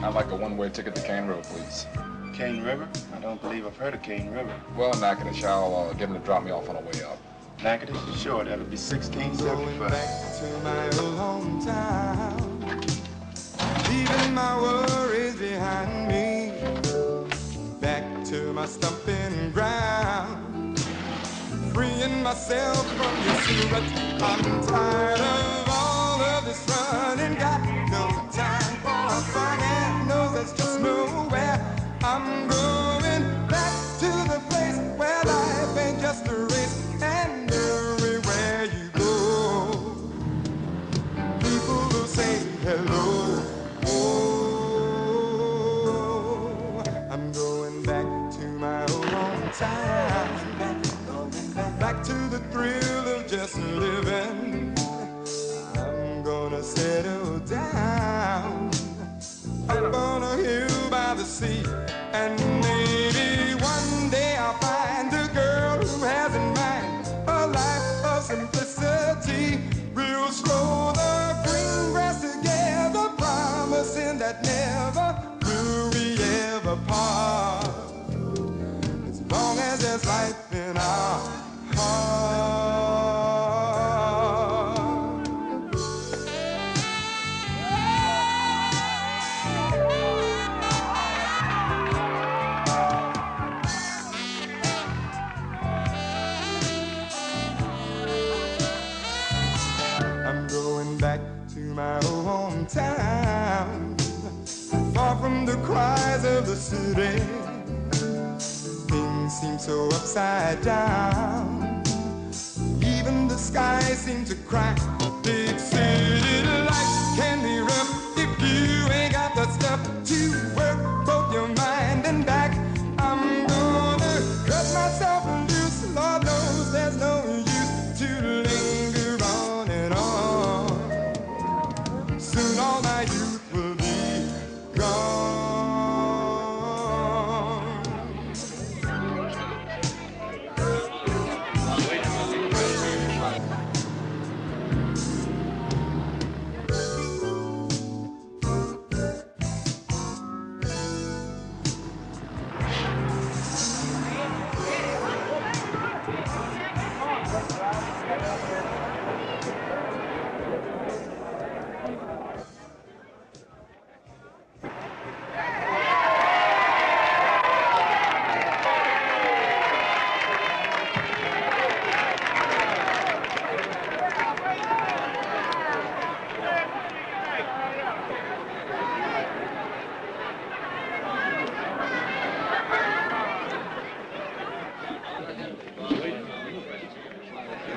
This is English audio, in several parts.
I'd like a one-way ticket to Cane River, please. Cane River? I don't believe I've heard of Cane River. Well, Natchitoches, I'll get him to drop me off on the way up. Natchitoches? Sure, that'll be $16.75. Going back to my old hometown, leaving my worries behind me, back to my stomping ground, freeing myself from this rut. I'm tired of all of this running, got no time for fun, and no, there's just nowhere. I'm going back to the place where life ain't just a race, and everywhere you go, people will say hello. Oh, I'm going back to my old hometown, back to the thrill of just living. I'm gonna settle down up on a hill by the sea, and maybe one day I'll find a girl who has in mind a life of simplicity. We'll stroll the green grass together, promising that never will we ever part, as long as there's life in our heart. I'm going back to my old hometown, far from the cries of the city. Things seem so upside down, even the sky seems to cry. Big city life can be rough if you ain't got the stuff to work both your mind and back. I'm gonna cut myself loose, Lord knows there's no use to linger on and on. Soon all my youth will be gone.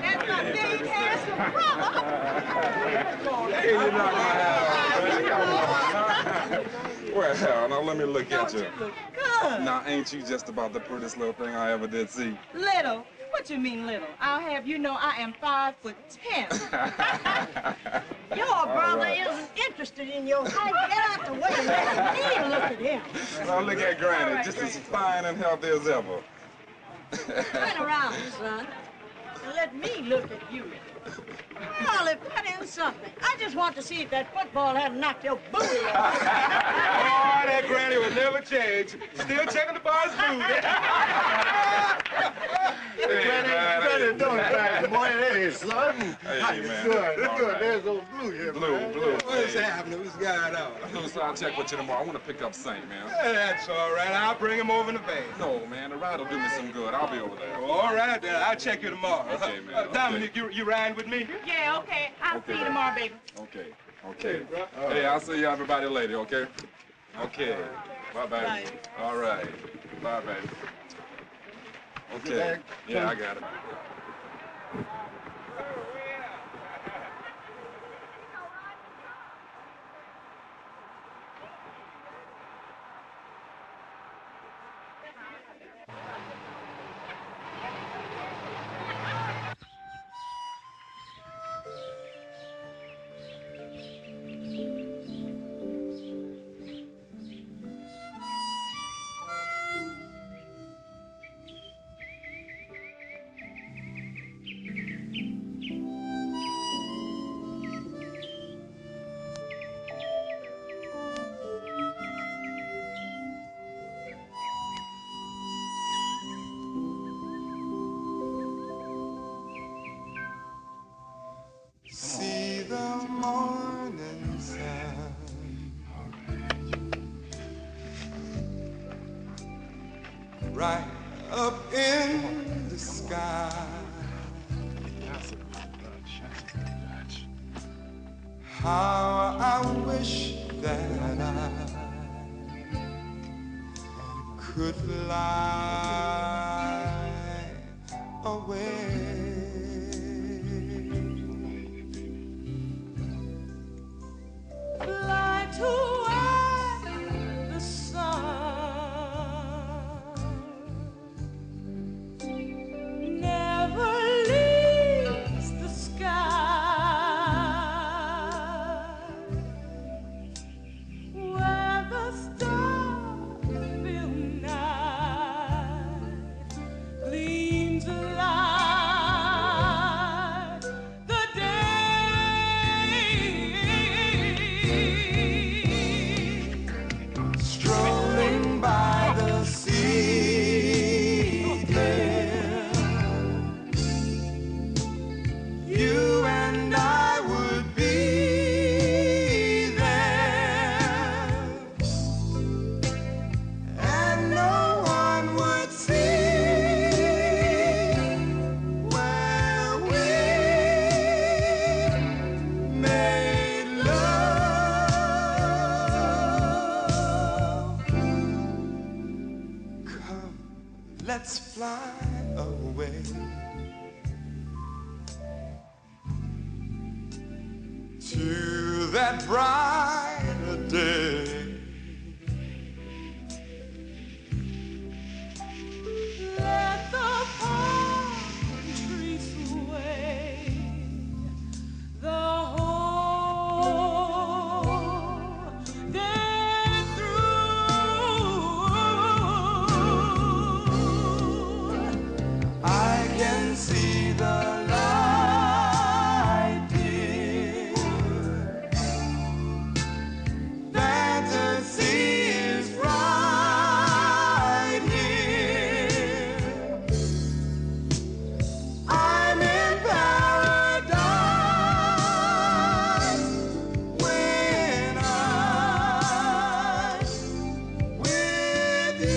That's my big handsome brother. Hey, you're not Well, now let me look at you. Look good. Now, ain't you just about the prettiest little thing I ever did see? Little? What you mean little? I'll have you know I am 5'10". Your brother isn't interested in your height. Get out the way and let me look at him. Now look at Granny, just as fine and healthy as ever. Turn around, son, and let me look at you. Golly, put in something. I just want to see if that football hadn't knocked your booty off. Oh, that Granny will never change. Still checking the bar's food. Granny, don't back, boy. Hey, son. Hey, man. Good. There's old Blue here, Blue. What's happening? What's going on? So I'll check with you tomorrow. I want to pick up Saint, man. Yeah, that's all right. I'll bring him over in the van. No, man, the ride will do me some good. I'll be over there. All right, then. I'll check you tomorrow. Okay, man. Dominic, you riding with me? Yeah, okay. I'll see you tomorrow, baby. Okay. Hey, I'll see you everybody later, okay? Okay. Bye, baby. Bye. All right. Bye, baby. Okay. Yeah, I got it. right up in the sky. How I wish that I could fly away. Fly to where the sun never leaves the sky, where the star-filled night gleams like the day. Strolling by the sea, dear, you and I would be there, and no one would see where we made love. Come, let's fly away to that brighter day. Let the palm trees sway the whole day through. I can see the light, dear. Fantasy is right here. I'm in paradise when I'm with you.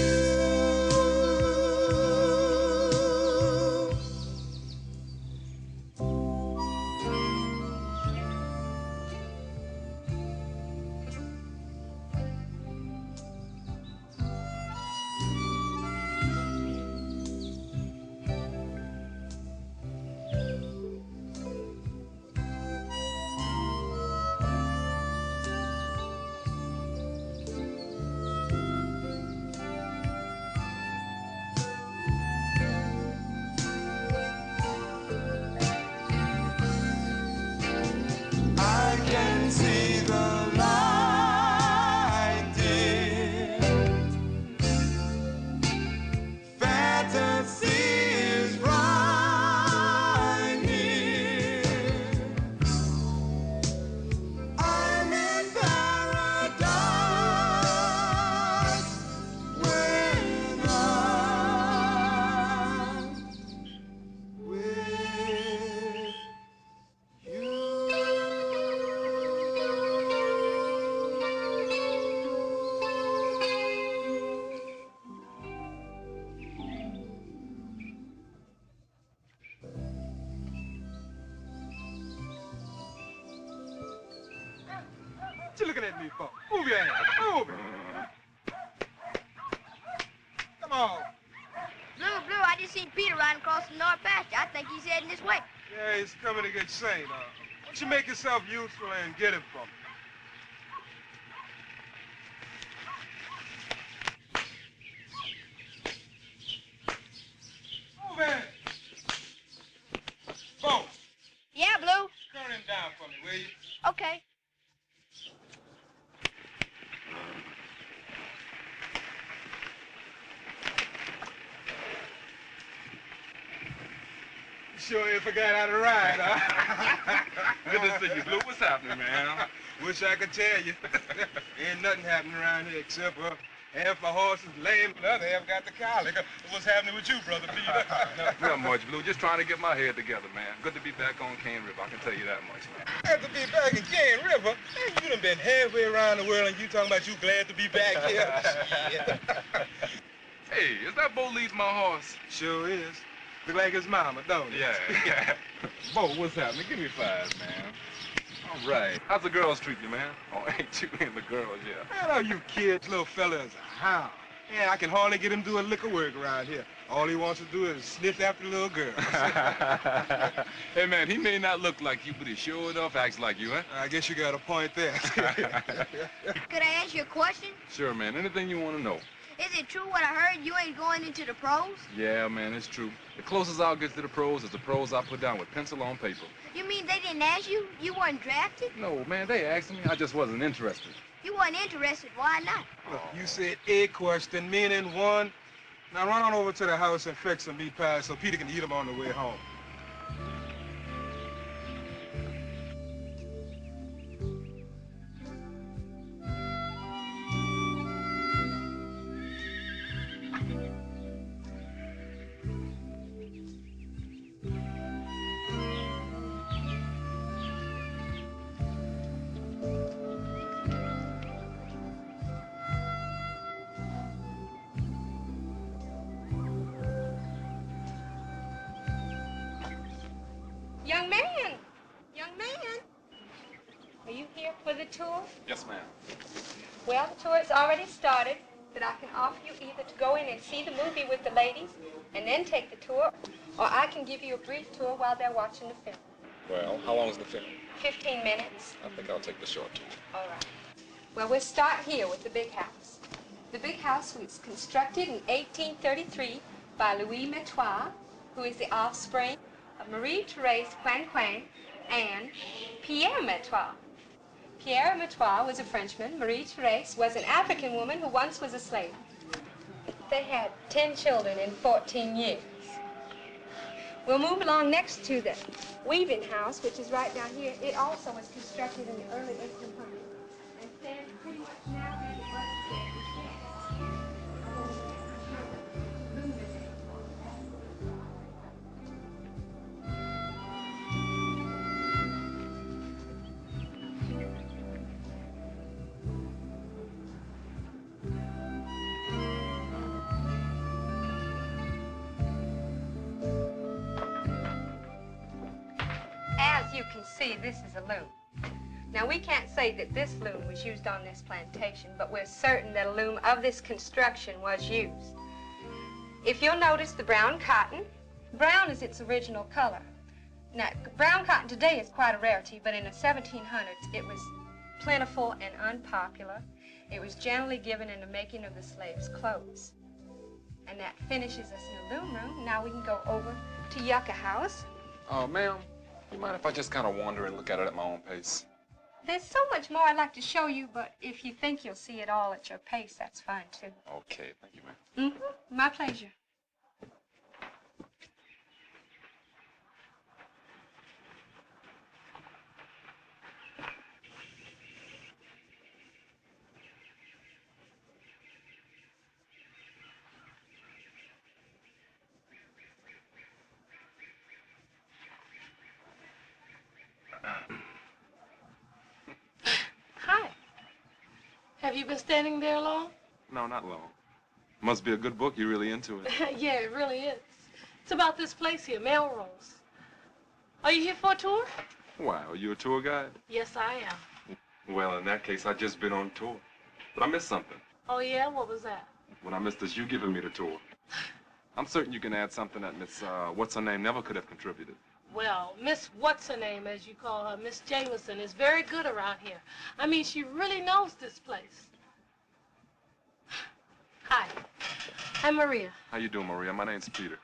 I can see the light, dear. Fantasy is right here. I'm in paradise when I'm with you. What you looking at me for? Move your hand. Move it. Come on. Blue, I just seen Peter riding across the north pasture. I think he's heading this way. Yeah, he's coming to get Saint. Why don't you make yourself useful and get him from me? Move it. Bo, Yeah, Blue. turn him down for me, will you? Okay. You sure you forgot how to ride, huh? Good to see you, Blue. What's happening, man? Wish I could tell you. Ain't nothing happening around here except for half my horses lame, the other half got the colic. What's happening with you, Brother Peter? Not much, Blue. Just trying to get my head together, man. Good to be back on Cane River, I can tell you that much, man. Glad to be back in Cane River? Man, you done been halfway around the world and you talking about you glad to be back here? Shit. Hey, is that Bo leads my horse? Sure is. Look like his mama, don't it? Yeah. Bo, what's happening? Give me 5, man. All right. How's the girls treat you, man? Oh, ain't you in the girls, yeah. I know you kids, little fella is a hound. Yeah, I can hardly get him to do a lick of work around here. All he wants to do is sniff after little girls. Hey, man, he may not look like you, but he sure enough acts like you, huh? I guess you got a point there. Could I ask you a question? Sure, man. Anything you want to know. Is it true what I heard? You ain't going into the pros? Yeah, man, it's true. The closest I'll get to the pros is the pros I put down with pencil on paper. You mean they didn't ask you? You weren't drafted? No, man, they asked me. I just wasn't interested. You weren't interested. Why not? Look, you said a question, meaning one. Now run on over to the house and fix some meat pies so Peter can eat them on the way home. Young man! Young man! Are you here for the tour? Yes, ma'am. Well, the tour has already started, but I can offer you either to go in and see the movie with the ladies and then take the tour, or I can give you a brief tour while they're watching the film. Well, how long is the film? 15 minutes. I think I'll take the short tour. All right. Well, we'll start here with the big house. The big house was constructed in 1833 by Louis Metois, who is the offspring of Marie-Therese Quanquin and Pierre Metois. Pierre Metois was a Frenchman. Marie-Therese was an African woman who once was a slave. They had 10 children in 14 years. We'll move along next to the weaving house, which is right down here. It also was constructed in the early 1800s and stands pretty much now as it was then. As you can see, this is a loom. Now, we can't say that this loom was used on this plantation, but we're certain that a loom of this construction was used. If you'll notice the brown cotton, brown is its original color. Now, brown cotton today is quite a rarity, but in the 1700s, it was plentiful and unpopular. It was generally given in the making of the slaves' clothes. And that finishes us in the loom room. Now we can go over to Yucca House. Ma'am, you mind if I just kind of wander and look at it at my own pace? There's so much more I'd like to show you, but if you think you'll see it all at your pace, that's fine, too. Okay, thank you, ma'am. Mm-hmm. My pleasure. Hi. Have you been standing there long? No, not long. Must be a good book. You're really into it. Yeah, it really is. It's about this place here, Melrose. Are you here for a tour? Why, are you a tour guide? Yes, I am. Well, in that case, I just been on tour. But I missed something. Oh, yeah? What was that? What I missed is you giving me the tour. I'm certain you can add something that Miss, what's-her-name never could have contributed. Well, Miss What's-her-name, as you call her, Miss Jameson, is very good around here. I mean, she really knows this place. Hi. I'm Maria. How you doing, Maria? My name's Peter.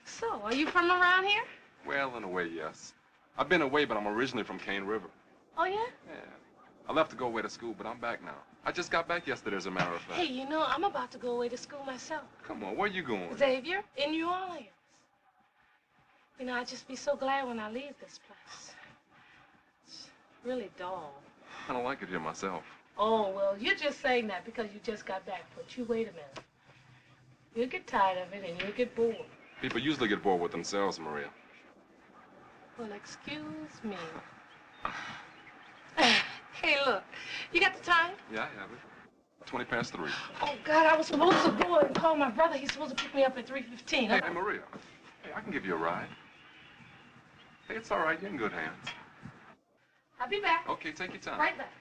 So, are you from around here? Well, in a way, yes. I've been away, but I'm originally from Cane River. Oh, yeah? Yeah. I left to go away to school, but I'm back now. I just got back yesterday, as a matter of fact. Hey, you know, I'm about to go away to school myself. Come on, where you going? Xavier, in New Orleans. You know, I'd just be so glad when I leave this place. It's really dull. I don't like it here myself. Oh, well, you're just saying that because you just got back, but you wait a minute. You'll get tired of it and you'll get bored. People usually get bored with themselves, Maria. Well, excuse me. Hey, look, you got the time? Yeah, I have it. 20 past 3. Oh, God, I was supposed to go and call my brother. He's supposed to pick me up at 3:15. Hey, Maria. Hey, I can give you a ride. Hey, it's all right. You're in good hands. I'll be back. Okay, take your time. Right back.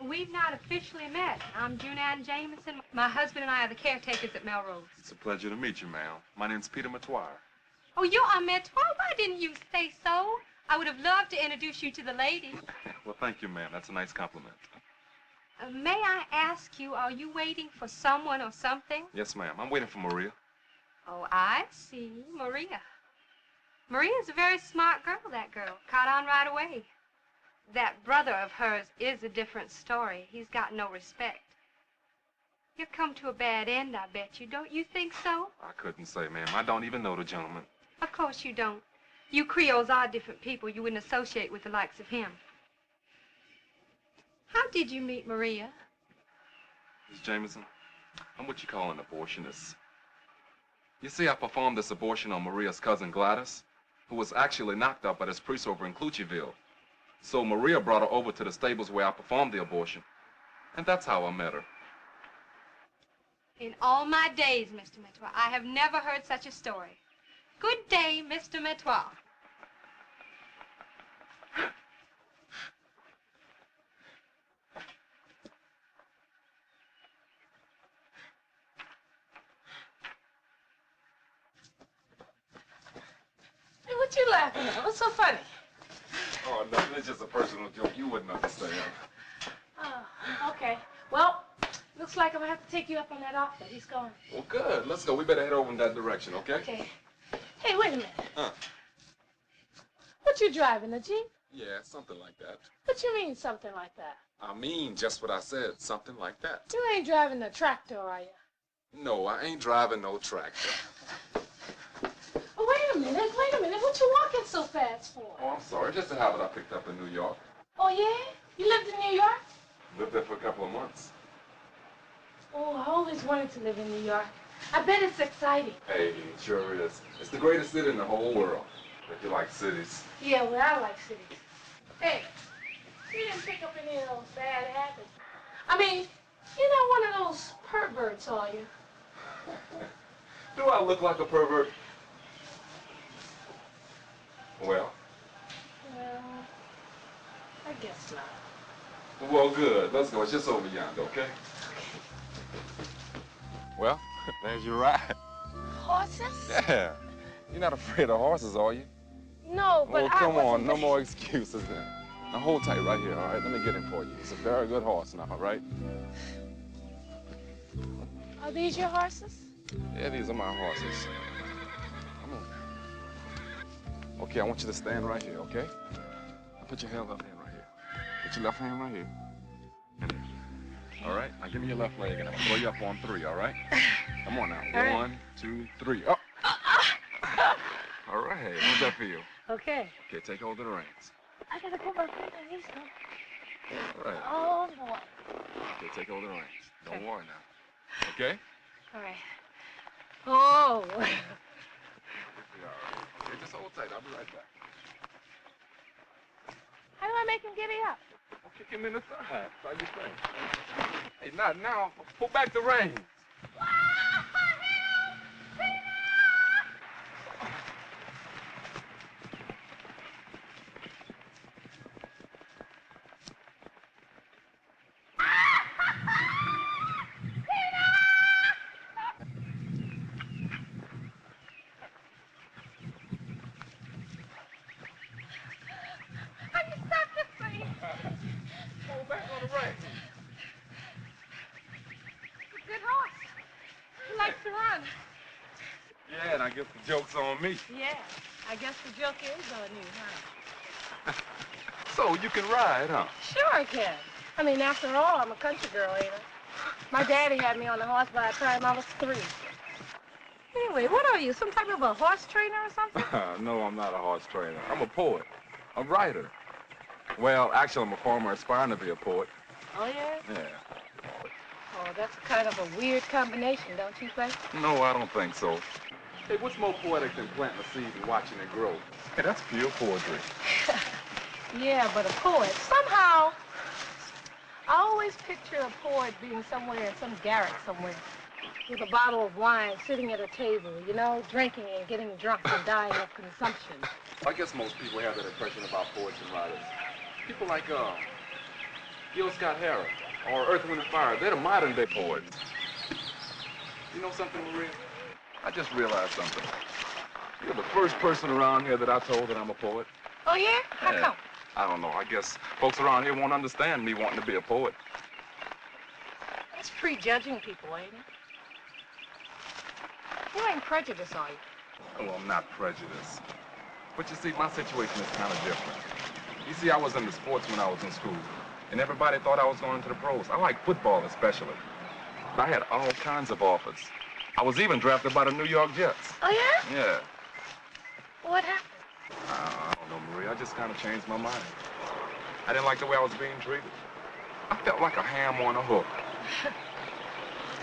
We've not officially met. I'm Junann Jameson. My husband and I are the caretakers at Melrose. It's a pleasure to meet you, ma'am. My name's Peter Matoire. Oh, you are Matoire? Why didn't you say so? I would have loved to introduce you to the ladies. Well, thank you, ma'am. That's a nice compliment. May I ask you, are you waiting for someone or something? Yes, ma'am. I'm waiting for Maria. Oh, I see. Maria. Maria's a very smart girl, that girl. Caught on right away. That brother of hers is a different story. He's got no respect. You'll come to a bad end, I bet you. Don't you think so? I couldn't say, ma'am. I don't even know the gentleman. Of course you don't. You Creoles are different people. You wouldn't associate with the likes of him. How did you meet Maria? Miss Jameson, I'm what you call an abortionist. You see, I performed this abortion on Maria's cousin Gladys, who was actually knocked up by this priest over in Clucheville. So Maria brought her over to the stables where I performed the abortion. And that's how I met her. In all my days, Mr. Matoire, I have never heard such a story. Good day, Mr. Matoire. Hey, what you laughing at? What's so funny? Oh, nothing. It's just a personal joke. You wouldn't understand. Oh, okay. Well, looks like I'm gonna have to take you up on that offer. He's going. Well, good. Let's go. We better head over in that direction, okay? Okay. Hey, wait a minute. Huh? What you driving, a Jeep? Yeah, something like that. What you mean, something like that? I mean just what I said. Something like that. You ain't driving a tractor, are you? No, I ain't driving no tractor. Oh, wait a minute. What you walking so fast for? Oh, I'm sorry. Just a habit I picked up in New York. Oh, yeah? You lived in New York? Lived there for a couple of months. Oh, I always wanted to live in New York. I bet it's exciting. Hey, it sure is. It's the greatest city in the whole world. If you like cities. Yeah, well, I like cities. Hey, you didn't pick up any of those bad habits. I mean, you're not one of those perverts, are you? Do I look like a pervert? Well, I guess not. well, good. Let's go. It's just over yonder, okay? Well, there's your ride. Horses? Yeah. You're not afraid of horses, are you? No, but Oh, come I on. wasn't... No more excuses then. Now, hold tight right here, all right? Let me get him for you. He's a very good horse now, all right? Are these your horses? Yeah, these are my horses. Come on. Okay, I want you to stand right here, okay? Now put your left hand right here. Put your left hand right here. And there. All right? Now give me your left leg, and I'm gonna throw you up on 3, all right? Come on now. All right. 1, 2, 3. Up. All right. How's that feel? Okay. Okay, take hold of the reins. I gotta put my feet on these now. All right. Oh, boy. Okay, take hold of the reins. Don't worry now. Okay? All right. Oh. You'll be all right. Okay, just hold tight. I'll be right back. How do I make him giddy up? I'll kick him in the thigh. Try your thing. Hey, not now. Pull back the reins. guess the joke's on me. Yeah, I guess the joke is on you, huh? So you can ride, huh? Sure I can. I mean, after all, I'm a country girl, ain't I? My daddy had me on the horse by the time I was 3. Anyway, what are you, some type of a horse trainer or something? No, I'm not a horse trainer. I'm a poet, a writer. Well, actually, I'm a farmer aspiring to be a poet. Oh, yeah? Yeah. Oh, that's kind of a weird combination, don't you think? No, I don't think so. Hey, what's more poetic than planting a seed and watching it grow? Hey, that's pure poetry. Yeah, but a poet, somehow, I always picture a poet being somewhere in some garret somewhere with a bottle of wine sitting at a table, you know, drinking and getting drunk and dying of consumption. I guess most people have that impression about poets and writers. People like, Gil Scott-Heron or Earth, Wind & Fire, they're the modern-day poets. You know something, Maria? I just realized something. You're the first person around here that I told that I'm a poet. Oh, yeah? How come? I don't know. I guess folks around here won't understand me wanting to be a poet. That's prejudging people, ain't it? You ain't prejudiced, are you? Well, I'm not prejudiced. But you see, my situation is kind of different. You see, I was into sports when I was in school, and everybody thought I was going into the pros. I like football especially. But I had all kinds of offers. I was even drafted by the New York Jets. Oh, yeah? Yeah. What happened? I don't know, Maria. I just kind of changed my mind. I didn't like the way I was being treated. I felt like a ham on a hook.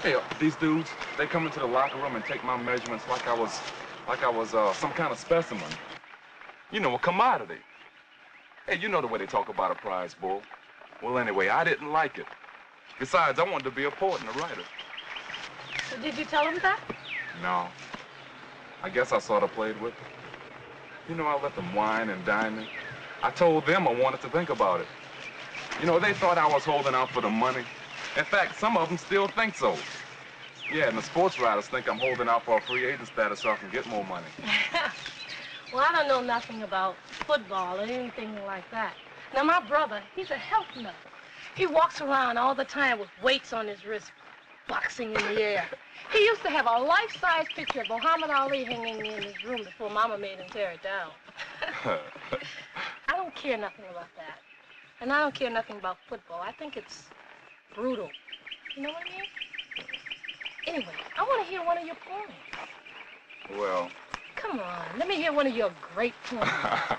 Hey, these dudes, they come into the locker room and take my measurements like I was some kind of specimen. You know, a commodity. Hey, you know the way they talk about a prize bull. Well, anyway, I didn't like it. Besides, I wanted to be a poet and a writer. So did you tell them that? No. I guess I sort of played with them. You know, I let them wine and dine me. I told them I wanted to think about it. You know, they thought I was holding out for the money. In fact, some of them still think so. Yeah, and the sports writers think I'm holding out for a free agent status so I can get more money. Well, I don't know nothing about football or anything like that. Now, my brother, he's a health nut. He walks around all the time with weights on his wrist, boxing in the air. He used to have a life-size picture of Muhammad Ali hanging in his room before Mama made him tear it down. I don't care nothing about that. And I don't care nothing about football. I think it's brutal. You know what I mean? Anyway, I want to hear one of your poems. Well... Come on, let me hear one of your great poems,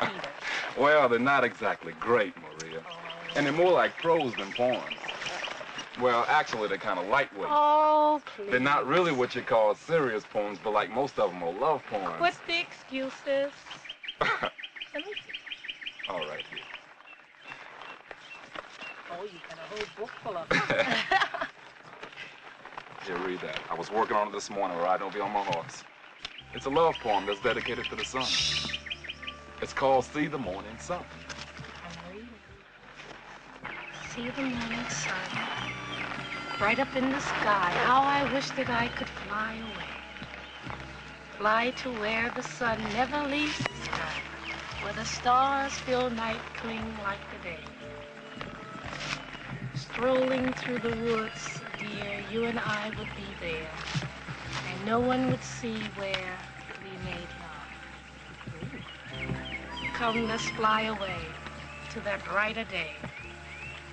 Peter. Well, they're not exactly great, Maria. Oh. And they're more like prose than poems. Well, actually, they're kind of lightweight. Oh, please. They're not really what you call serious poems, but like most of them are love poems. Quit the excuses. Let me see. All right, here. Oh, you got a whole book full of them. Here, read that. I was working on it this morning where I don't be on my horse. It's a love poem that's dedicated to the sun. It's called See the Morning Sun. I'm reading. See the morning sun, right up in the sky. How I wish that I could fly away. Fly to where the sun never leaves the sky, where the stars fill night cling like the day. Strolling through the woods, dear, you and I would be there. And no one would see where we made love. Come, let's fly away to that brighter day.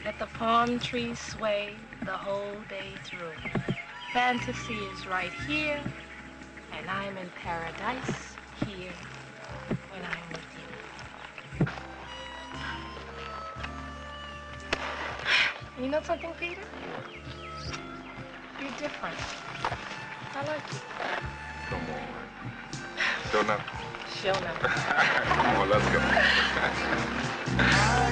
Let the palm trees sway the whole day through. Fantasy is right here, and I'm in paradise here when I'm with you. You know something, Peter? You're different. I like you. Come on. Sure enough? Sure enough. Come on, let's go. I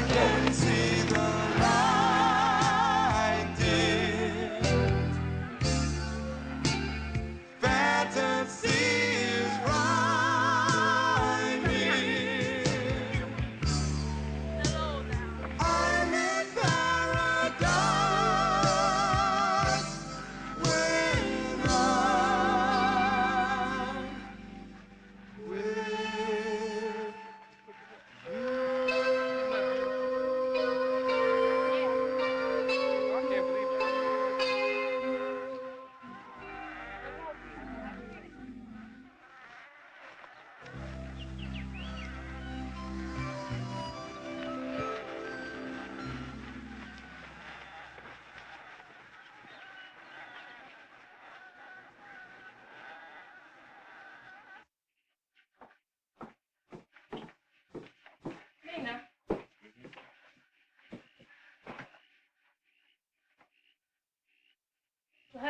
can see the light, dear. Fantasy is right here. I'm in paradise when I'm with you.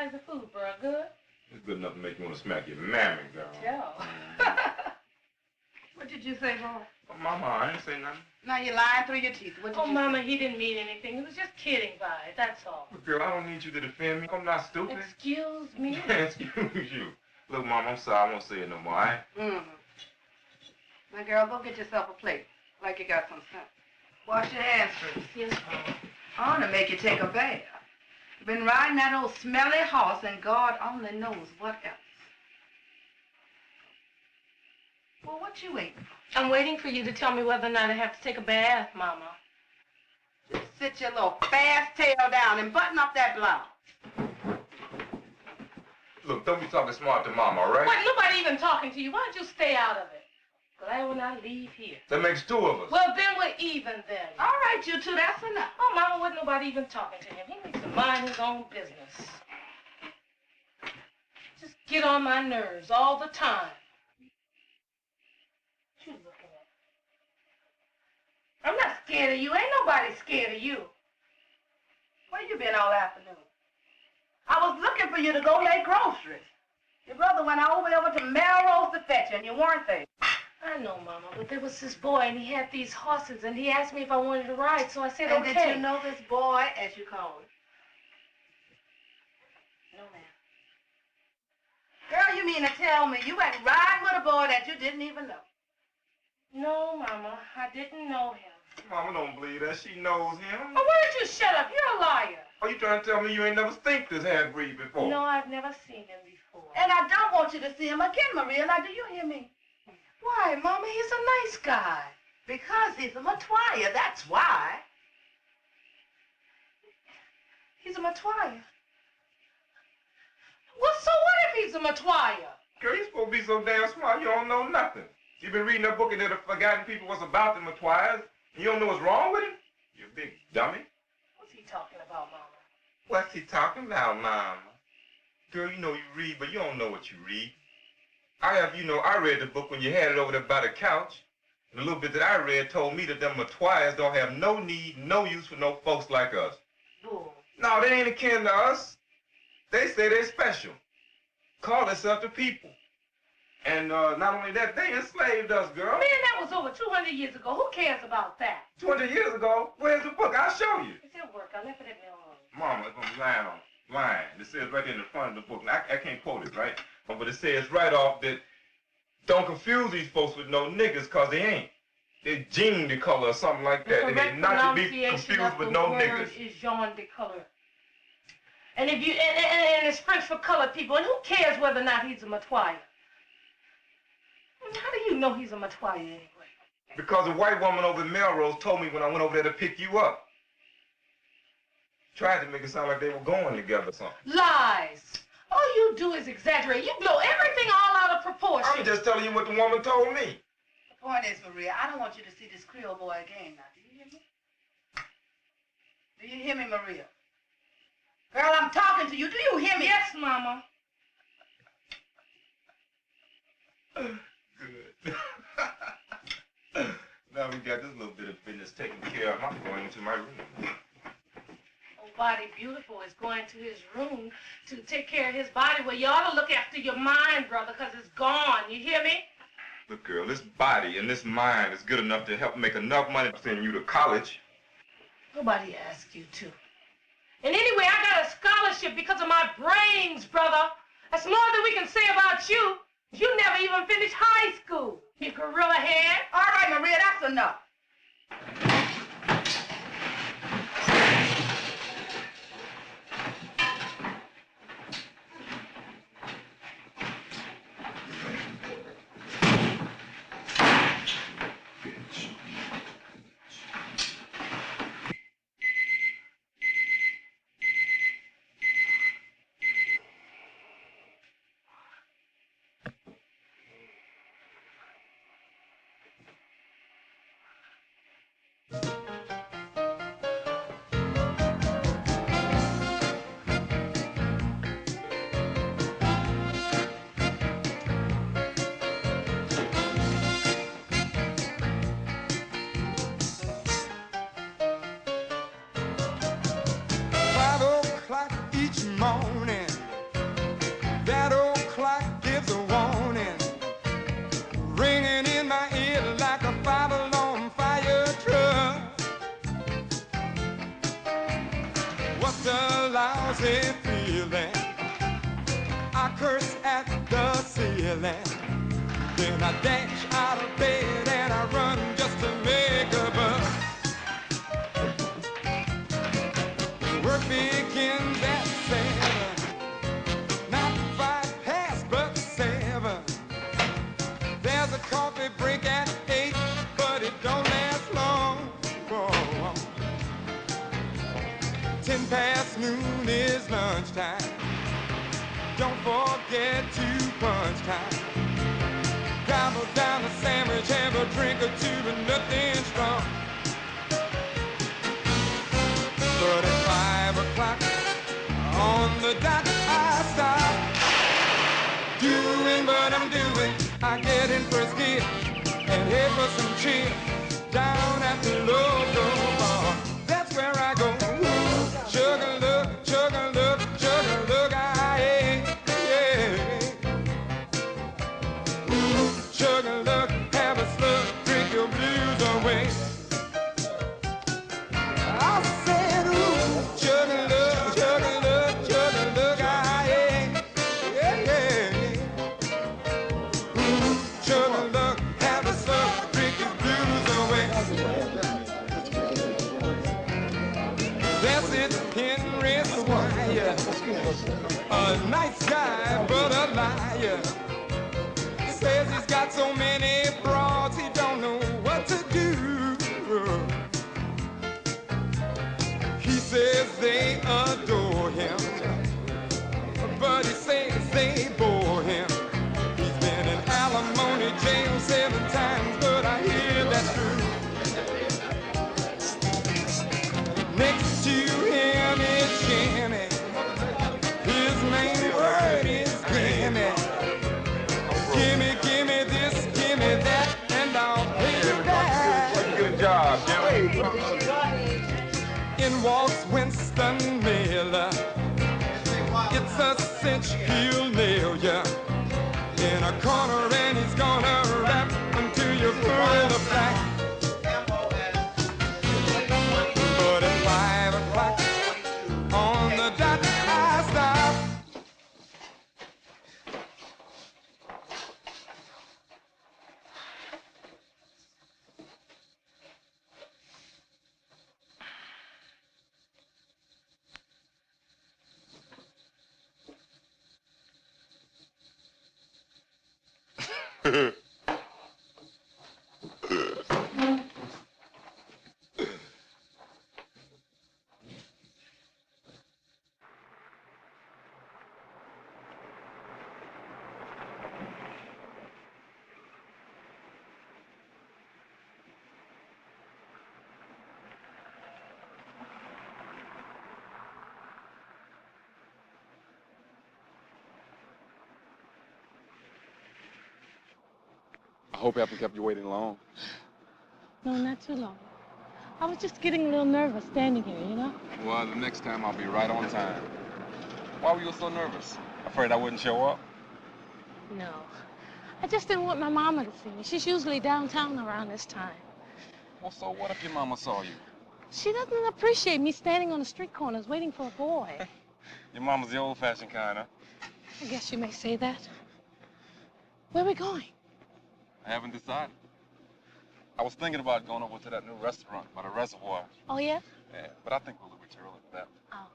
How's the food, bro? Good? It's good enough to make you want to smack your mammy, girl. Tell. What did you say, boy? Oh, Mama, I ain't say nothing. Now you're lying through your teeth. What did Oh, you Mama, say? he didn't mean anything. He was just kidding by it, that's all. But girl, I don't need you to defend me. I'm not stupid. Excuse me? Excuse you. Look, Mom, I'm sorry. I won't say it no more, all right? Mm-hmm. Now, girl, go get yourself a plate, like you got some sense. Wash your hands first. Yes, Mama. I want to make you take a bath. You've been riding that old smelly horse, and God only knows what else. Well, what you waiting for? I'm waiting for you to tell me whether or not I have to take a bath, Mama. Just sit your little fast tail down and button up that blouse. Look, don't be talking smart to Mom, all right? What, nobody even talking to you. Why don't you stay out of it? Glad when I leave here. That makes two of us. Well, then we're even then. All right, you two, that's enough. Oh, Mama, wasn't nobody even talking to him. He needs to mind his own business. Just get on my nerves all the time. What you looking at? I'm not scared of you. Ain't nobody scared of you. Where you been all afternoon? I was looking for you to go lay groceries. Your brother went over to Melrose to fetch you, and you weren't there. I know, Mama, but there was this boy, and he had these horses, and he asked me if I wanted to ride, so I said, And okay. did you know this boy, as you call him? No, ma'am. Girl, you mean to tell me you went riding with a boy that you didn't even know? No, Mama, I didn't know him. Mama don't believe that. She knows him. Oh, why don't you shut up? You're a liar. Are you trying to tell me you ain't never seen this half-breed before? No, I've never seen him before. And I don't want you to see him again, Maria. Now, do you hear me? Why, Mama? He's a nice guy. Because he's a Matoya, that's why. He's a Matoya. Well, so what if he's a Matoya? Girl, you supposed to be so damn smart you don't know nothing. You've been reading a book and they've forgotten people what's about the Matoyas. You don't know what's wrong with him? You big dummy. What's he talking about, Mama? What's he talking about, Mama? Girl, you know you read, but you don't know what you read. I have you know, I read the book when you had it over there by the couch. And the little bit that I read told me that them Matoyas don't have no need, no use for no folks like us. Bull. No, they ain't akin to us. They say they're special. Call themselves the people. And not only that, they enslaved us, girl. Man, that was over 200 years ago. Who cares about that? 200 years ago, where's the book? I'll show you. It's at work. I left it at Melrose. Mama, it's gonna be lying on. Lying. It says right there in the front of the book. Now, I can't quote it, right? But it says right off that don't confuse these folks with no niggas, because they ain't. They're jean de color or something like that. And they're not to be confused with no niggas. Is jaune de color. And if you and it's French for colored people, and who cares whether or not he's a Matoya? How do you know he's a Matoya anyway? Because a white woman over in Melrose told me when I went over there to pick you up. Tried to make it sound like they were going together or something. Lies. All you do is exaggerate. You blow everything all out of proportion. I'm just telling you what the woman told me. The point is, Maria, I don't want you to see this Creole boy again now. Do you hear me? Do you hear me, Maria? Girl, I'm talking to you. Do you hear me? Yes, Mama. Good. Now we got this little bit of business taken care of. I'm going into my room. Oh, Body Beautiful is going to his room to take care of his body. Well, you ought to look after your mind, brother, because it's gone. You hear me? Look, girl, this body and this mind is good enough to help make enough money to send you to college. Nobody asked you to. And anyway, I got a scholarship because of my brains, brother. That's more than we can say about you. You never even finished high school, you gorilla head. All right, Maria, that's enough. just a lousy feeling. I curse at the ceiling. Then I dash out of bed and I run just to make a buck. Work begins at 7, not 5 past but 7. There's a coffee break at 8, but it don't last long. Whoa. 10 past noon is lunchtime. Don't forget to punch time. Gobble down a sandwich, have a drink or two, but nothing strong. But at 5 o'clock on the dot, I stop doing what I'm doing. I get in first gear and head for some cheer down at the local bar. That's where I go. Sugar look, sugar look, sugar look, sugar look, have a slug, drink your blues away. I said, ooh, sugar look, sugar look, sugar look, ooh, sugar look, have a slug, drink your blues away. There sits Henry Squire, a nice guy but a liar. Says he's got so many broads he don't know what to do. He says they adore him, but he says they bore him. He's been in alimony jail 7 times, but I hear that's true. Next to him is Jimmy. His main word is gimme. Gimme, gimme this, gimme that, and I'll pay you back. Good job, Jimmy. In walks Winston Miller. It's a cinch he'll nail ya in a corner, and he's gonna rap until you're full of black. But at 5 o'clock on the dot, I stop. I hope I haven't kept you waiting long. No, not too long. I was just getting a little nervous standing here, you know? Well, the next time I'll be right on time. Why were you so nervous? Afraid I wouldn't show up? No. I just didn't want my mama to see me. She's usually downtown around this time. Well, so what if your mama saw you? She doesn't appreciate me standing on the street corners waiting for a boy. Your mama's the old-fashioned kind, huh? I guess you may say that. Where are we going? I haven't decided. I was thinking about going over to that new restaurant by the reservoir. Oh, yeah? Yeah, but I think we'll leave it too early for that. Oh.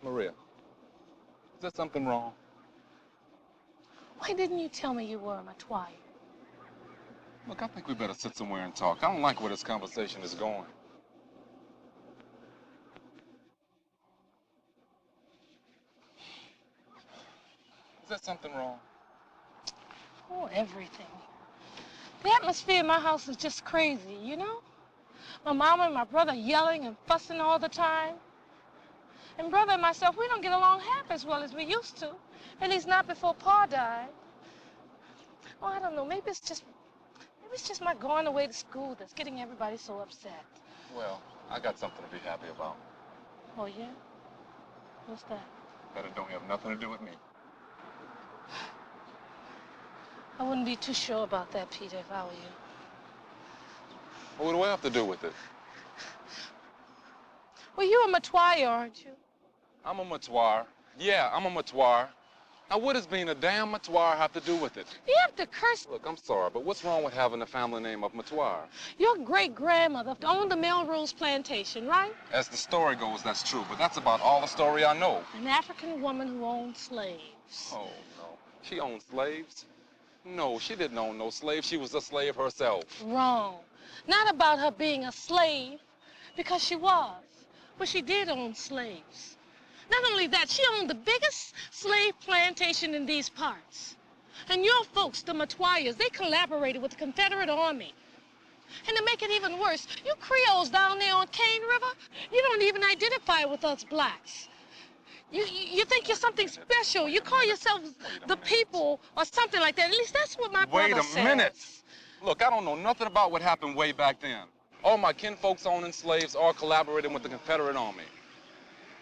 Maria, is there something wrong? Why didn't you tell me you were a Matwai? Look, I think we better sit somewhere and talk. I don't like where this conversation is going. Is there something wrong? Oh, everything. The atmosphere in my house is just crazy, you know? My mama and my brother yelling and fussing all the time. And brother and myself, we don't get along half as well as we used to. At least not before Pa died. Oh, I don't know, maybe it's just my going away to school that's getting everybody so upset. Well, I got something to be happy about. Oh, yeah? What's that? That it don't have nothing to do with me. I wouldn't be too sure about that, Peter, if I were you. What do I have to do with it? Well, you're a Matoya, aren't you? I'm a Matoir. Yeah, I'm a Matoir. Now, what does being a damn Matoir have to do with it? You have to curse. Look, I'm sorry, but what's wrong with having the family name of Matoir? Your great-grandmother owned the Melrose Plantation, right? As the story goes, that's true, but that's about all the story I know. An African woman who owned slaves. Oh, no. She owned slaves? No, she didn't own no slaves. She was a slave herself. Wrong. Not about her being a slave, because she was. But she did own slaves. Not only that, she owned the biggest slave plantation in these parts. And your folks, the Matoyas, they collaborated with the Confederate Army. And to make it even worse, you Creoles down there on Cane River, you don't even identify with us blacks. You think you're something special. You call yourselves the people or something like that. At least that's what my brother says. Wait a minute. Look, I don't know nothing about what happened way back then. All my kinfolks owning slaves all collaborating with the Confederate Army.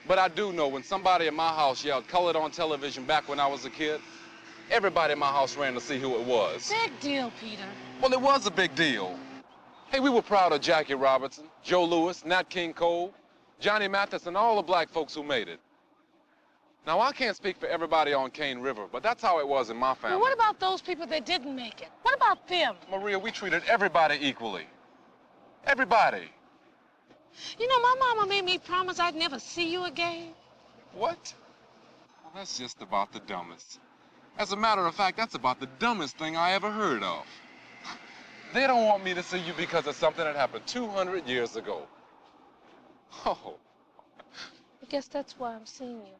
But I do know when somebody in my house yelled colored on television back when I was a kid, everybody in my house ran to see who it was. Big deal, Peter. Well, it was a big deal. Hey, we were proud of Jackie Robinson, Joe Louis, Nat King Cole, Johnny Mathis, and all the black folks who made it. Now, I can't speak for everybody on Cane River, but that's how it was in my family. Well, what about those people that didn't make it? What about them? Maria, we treated everybody equally. Everybody. You know, my mama made me promise I'd never see you again. What? Well, that's just about the dumbest. As a matter of fact, that's about the dumbest thing I ever heard of. They don't want me to see you because of something that happened 200 years ago. Oh. I guess that's why I'm seeing you.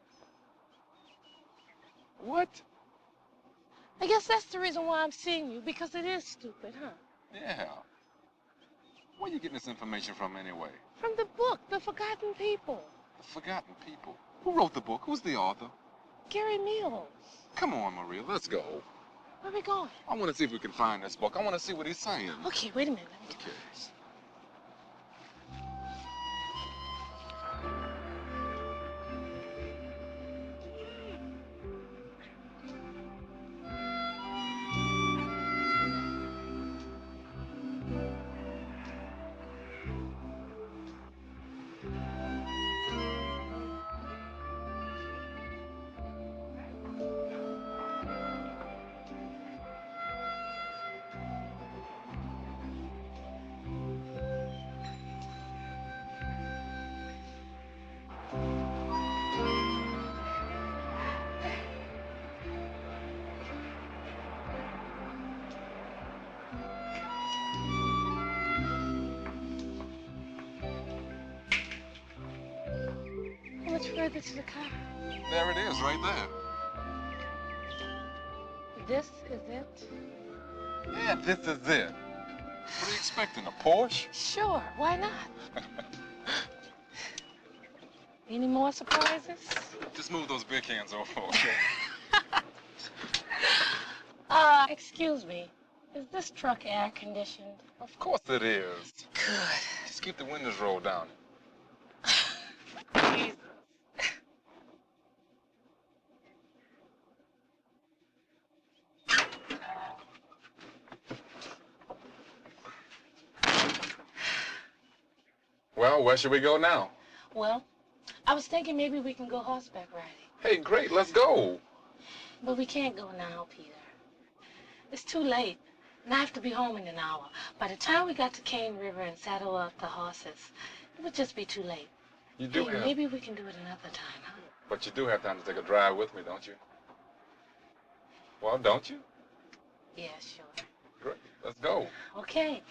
What? I guess that's the reason why I'm seeing you, because it is stupid, huh? Yeah. Where are you getting this information from anyway? From the book, The Forgotten People. The Forgotten People? Who wrote the book? Who's the author? Gary Mills. Come on, Maria, let's go. Where are we going? I want to see if we can find this book. I want to see what he's saying. Okay, wait a minute. Let me get Okay. this. How much further to the car? There it is, right there. This is it? Yeah, this is it. What are you expecting, a Porsche? Sure, why not? Any more surprises? Just move those big hands over, okay? Excuse me. Is this truck air conditioned? Of course it is. Good. Just keep the windows rolled down. Jesus. Well, where should we go now? Well, I was thinking maybe we can go horseback riding. Hey, great, let's go. But we can't go now, Peter. It's too late, and I have to be home in an hour. By the time we got to Cane River and saddle up the horses, it would just be too late. You do Hey, have... maybe we can do it another time, huh? But you do have time to take a drive with me, don't you? Well, don't you? Yeah, sure. Great, let's go. Okay.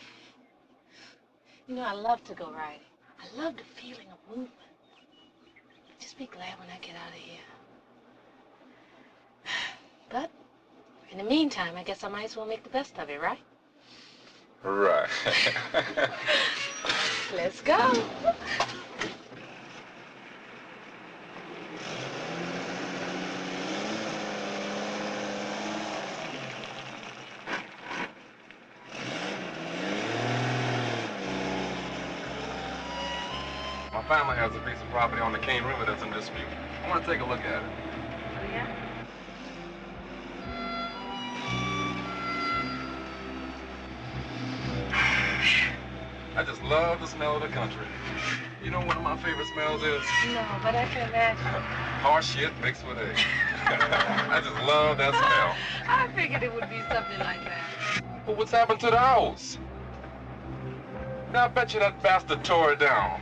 You know, I love to go riding. I love the feeling of movement. Just be glad when I get out of here. But in the meantime, I guess I might as well make the best of it, right? Right. Let's go. My family has a piece of property on the Cane River that's in dispute. I want to take a look at it. Oh, yeah? I just love the smell of the country. You know what one of my favorite smells is? No, but I can imagine. Horse shit mixed with egg. I just love that smell. I figured it would be something like that. Well, what's happened to the house? Now, I bet you that bastard tore it down.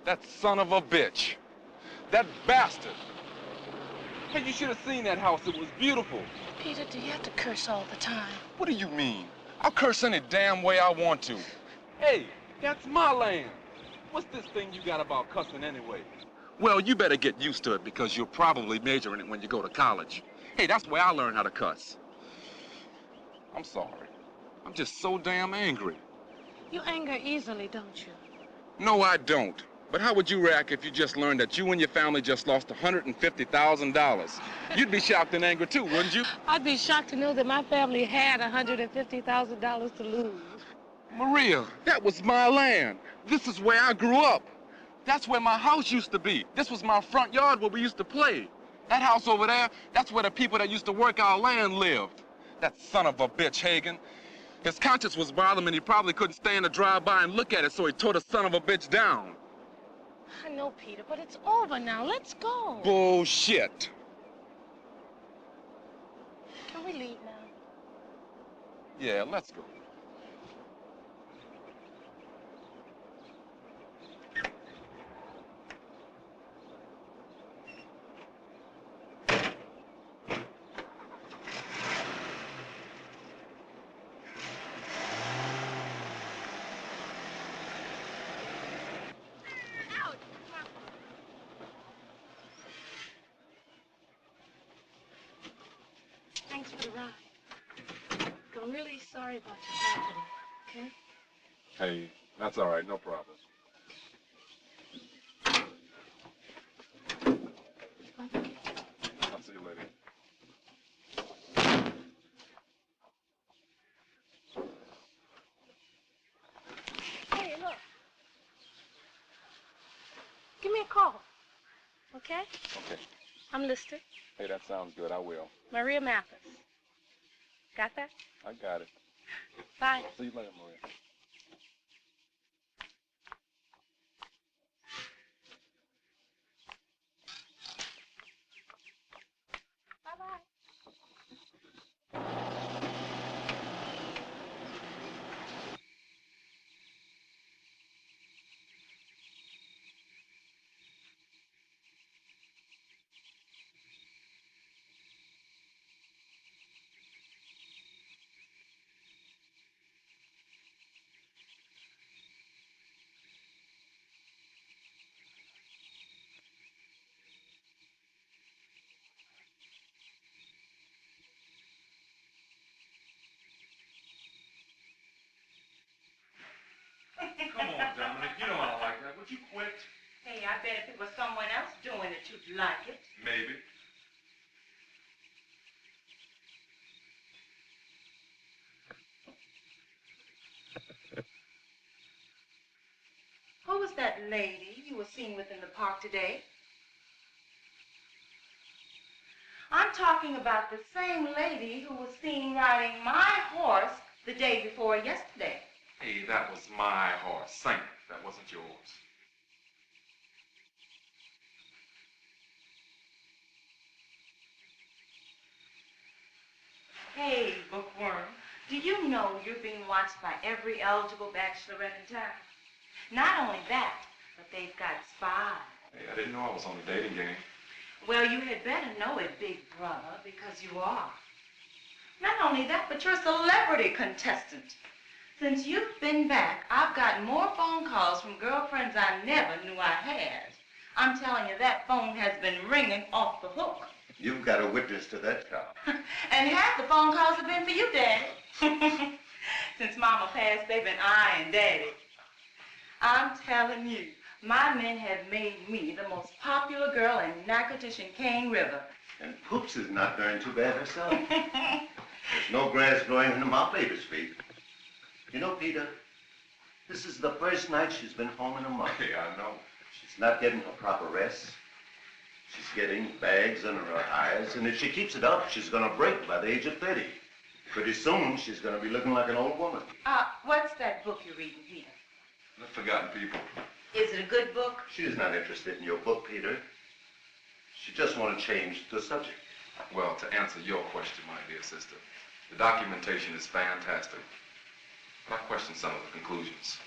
That son of a bitch. That bastard. Hey, you should have seen that house. It was beautiful. Peter, do you have to curse all the time? What do you mean? I'll curse any damn way I want to. Hey, that's my land. What's this thing you got about cussing anyway? Well, you better get used to it because you'll probably major in it when you go to college. Hey, that's where I learned how to cuss. I'm sorry. I'm just so damn angry. You anger easily, don't you? No, I don't. But how would you react if you just learned that you and your family just lost $150,000? You'd be shocked and angry too, wouldn't you? I'd be shocked to know that my family had $150,000 to lose. Maria, that was my land. This is where I grew up. That's where my house used to be. This was my front yard where we used to play. That house over there, that's where the people that used to work our land lived. That son of a bitch, Hagen. His conscience was bothering him and he probably couldn't stand to drive by and look at it, so he tore the son of a bitch down. I know, Peter, but it's over now. Let's go. Bullshit. Can we leave now? Yeah, let's go. Thanks for the ride. I'm really sorry about your tragedy, okay? Hey, that's all right, no problem. I'll see you later. Hey, look. Give me a call, okay? Okay. I'm listed. Hey, that sounds good. I will. Maria Mathis. Got that? I got it. Bye. See you later, Maria. Bye-bye. Come on, Dominic. You know I don't like that. Would you quit? Hey, I bet if it was someone else doing it, you'd like it. Maybe. Who was that lady you were seen with in the park today? I'm talking about the same lady who was seen riding my horse the day before yesterday. Hey, that was my horse. Sing it. That wasn't yours. Hey, bookworm, do you know you're being watched by every eligible bachelorette in town? Not only that, but they've got spies. Hey, I didn't know I was on a dating game. Well, you had better know it, big brother, because you are. Not only that, but you're a celebrity contestant. Since you've been back, I've got more phone calls from girlfriends I never knew I had. I'm telling you, that phone has been ringing off the hook. You've got a witness to that, Carl. And half the phone calls have been for you, Daddy. Since Mama passed, they've been eyeing Daddy. I'm telling you, my men have made me the most popular girl in Natchitoches and Cane River. And Poops is not doing too bad herself. There's no grass growing under my baby's feet. You know, Peter, this is the first night she's been home in a month. Yeah, I know. She's not getting her proper rest. She's getting bags under her eyes, and if she keeps it up, she's gonna break by the age of 30. Pretty soon, she's gonna be looking like an old woman. What's that book you're reading, Peter? The Forgotten People. Is it a good book? She's not interested in your book, Peter. She just wants to change the subject. Well, to answer your question, my dear sister, the documentation is fantastic. But I question some of the conclusions.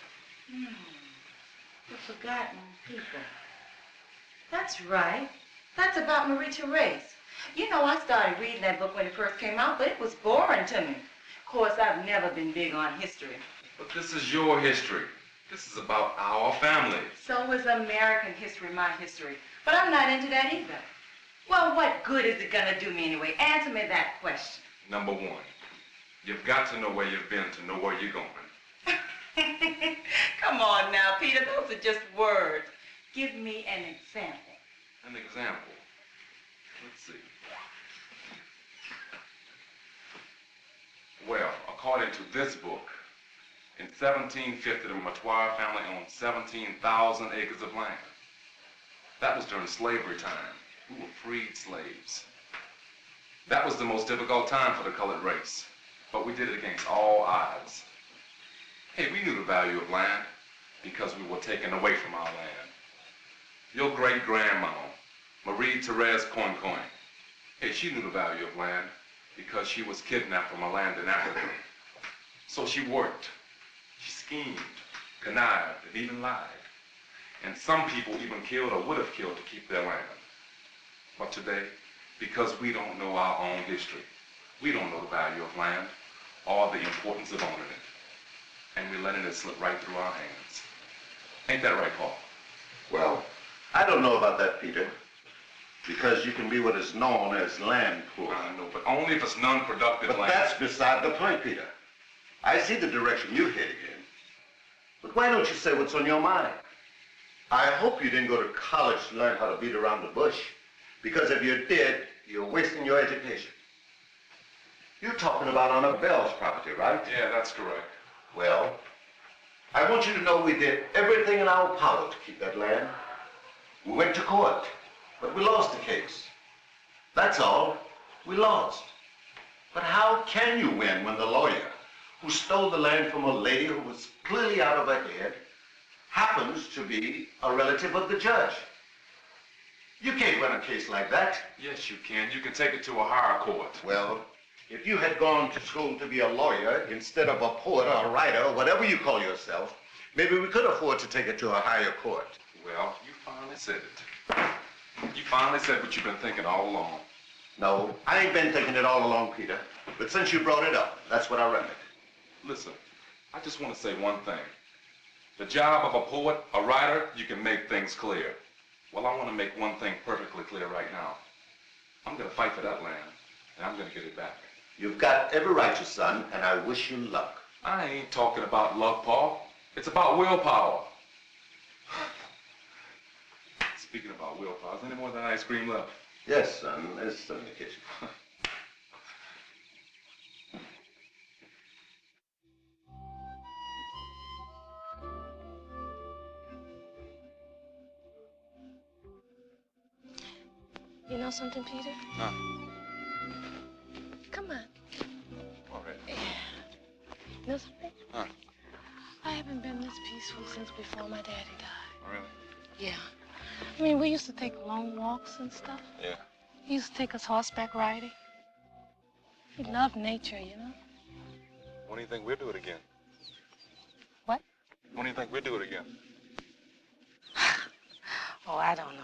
The Forgotten People. That's right. That's about Marie Therese. You know, I started reading that book when it first came out, but it was boring to me. Of course, I've never been big on history. But this is your history. This is about our family. So is American history my history. But I'm not into that either. Well, what good is it gonna do me anyway? Answer me that question. Number one, you've got to know where you've been to know where you're going. Come on now, Peter, those are just words. Give me an example. An example. Let's see. Well, according to this book, in 1750, the Matoir family owned 17,000 acres of land. That was during slavery time. We were freed slaves. That was the most difficult time for the colored race, but we did it against all odds. Hey, we knew the value of land because we were taken away from our land. Your great-grandmama, Marie Therese Coin, hey, she knew the value of land because she was kidnapped from a land in Africa. So she worked, she schemed, connived, and even lied. And some people even killed or would have killed to keep their land. But today, because we don't know our own history, we don't know the value of land or the importance of owning it. And we're letting it slip right through our hands. Ain't that right, Paul? Well, I don't know about that, Peter. Because you can be what is known as land poor. I know, but only if it's non-productive But land. that's beside the point, Peter. I see the direction you're heading in. But why don't you say what's on your mind? I hope you didn't go to college to learn how to beat around the bush. Because if you did, you're wasting your education. You're talking about Honor Bell's property, right? Yeah, that's correct. Well, I want you to know we did everything in our power to keep that land. We went to court, but we lost the case. That's all. We lost. But how can you win when the lawyer who stole the land from a lady who was clearly out of her head happens to be a relative of the judge? You can't win a case like that. Yes, you can. You can take it to a higher court. Well, if you had gone to school to be a lawyer instead of a poet or a writer or whatever you call yourself, maybe we could afford to take it to a higher court. Well, you finally said it. You finally said what you've been thinking all along. No, I ain't been thinking it all along, Peter. But since you brought it up, that's what I remembered. Listen, I just want to say one thing. The job of a poet, a writer, you can make things clear. Well, I want to make one thing perfectly clear right now. I'm going to fight for that land, and I'm going to get it back. You've got every right, your son, and I wish you luck. I ain't talking about luck, Paul. It's about willpower. Speaking about willpower, is there any more of that ice cream left? Yes, son, there's some in the kitchen. You know something, Peter? Huh? Come on. All right. Yeah. You know something? Huh? I haven't been this peaceful since before my daddy died. Oh, really? Yeah. I mean, we used to take long walks and stuff. Yeah. He used to take us horseback riding. He loved nature, you know? When do you think we'll do it again? What? When do you think we'll do it again? Oh, I don't know.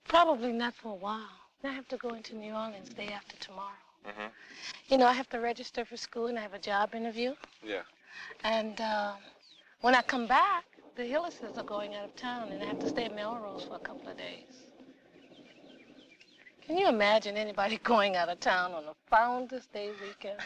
Probably not for a while. I have to go into New Orleans day after tomorrow. Mm-hmm. You know, I have to register for school and I have a job interview. Yeah. And when I come back, the Hillises are going out of town and I have to stay at Melrose for a couple of days. Can you imagine anybody going out of town on a Founders Day weekend?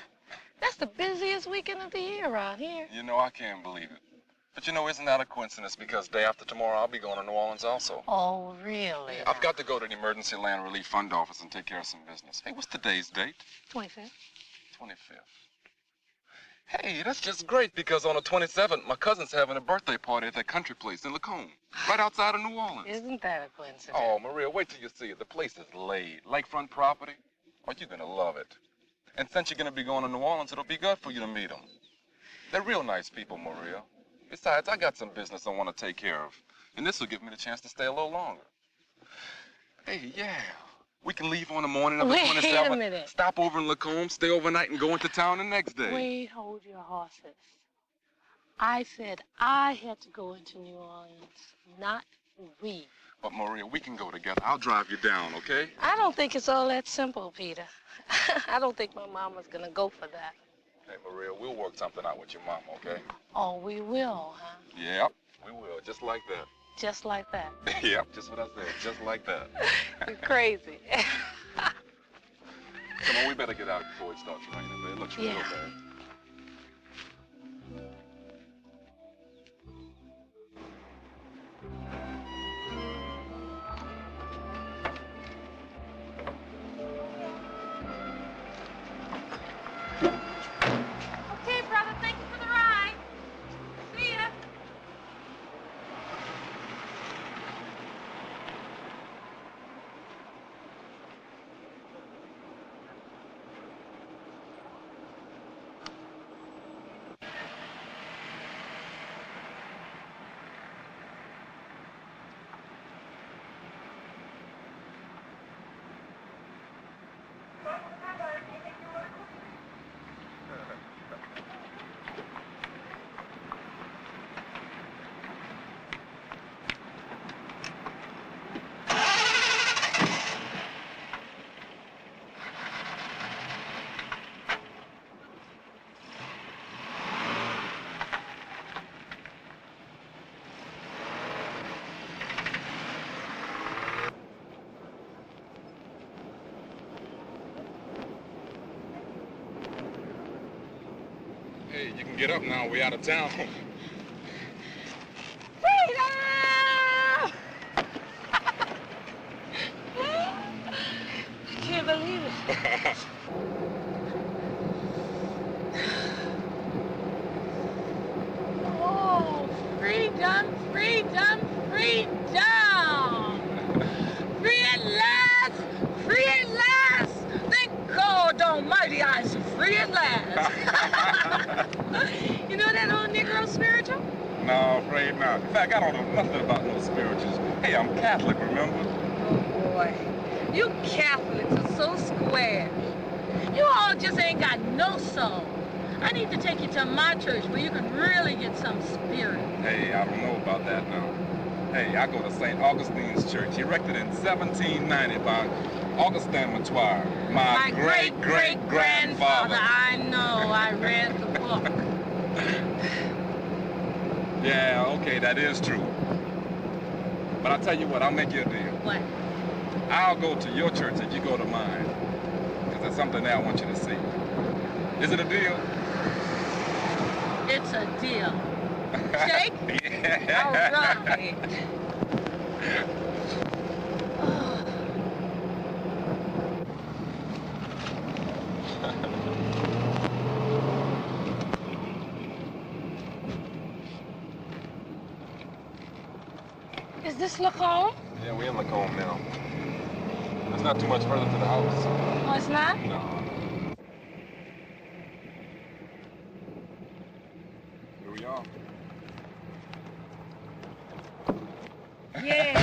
That's the busiest weekend of the year around here. You know, I can't believe it. But you know, isn't that a coincidence? Because day after tomorrow, I'll be going to New Orleans also. Oh, really? Yeah, I've got to go to the Emergency Land Relief Fund office and take care of some business. Hey, what's today's date? 25th. 25th. Hey, that's just great because on the 27th, my cousin's having a birthday party at that country place in Lacombe, right outside of New Orleans. Isn't that a coincidence? Oh, Maria, wait till you see it. The place is laid. Lakefront property. Oh, you're going to love it. And since you're going to be going to New Orleans, it'll be good for you to meet them. They're real nice people, Maria. Besides, I got some business I want to take care of. And this will give me the chance to stay a little longer. Hey, yeah. We can leave on the morning of the 27th. Wait a minute. Stop over in Lacombe, stay overnight, and go into town the next day. Wait, hold your horses. I said I had to go into New Orleans, not we. But, Maria, we can go together. I'll drive you down, okay? I don't think it's all that simple, Peter. I don't think my mama's gonna go for that. Hey, Maria, we'll work something out with your mom, okay? Oh, we will, huh? Yep, we will, just like that. Just like that. Yep, just what I said, just like that. You're crazy. Come on, we better get out before it starts raining, but it looks real bad. Okay, brother, thank you for the ride. See ya. Hey, you can get up now. We're out of town. Peter! I can't believe it. Oh, freedom, freedom, freedom! Free at last, free at last! Thank God Almighty I'm free at last! You know that old Negro spiritual? No, afraid not. In fact, I don't know nothing about no spirituals. Hey, I'm Catholic, remember? Oh, boy. You Catholics are so square. You all just ain't got no soul. I need to take you to my church where you can really get some spirit. Hey, I don't know about that now. Hey, I go to St. Augustine's Church, erected in 1790 by Augustin Matoir, my great-great-grandfather. I know, I read the book. Yeah, okay, that is true. But I'll tell you what, I'll make you a deal. What? I'll go to your church if you go to mine. Because there's something there I want you to see. Is it a deal? It's a deal. Shake? Yeah. All right. Is this Lacombe? Yeah, we're in Lacombe now. It's not too much further to the house. Oh, it's not? No. Here we are. Yeah.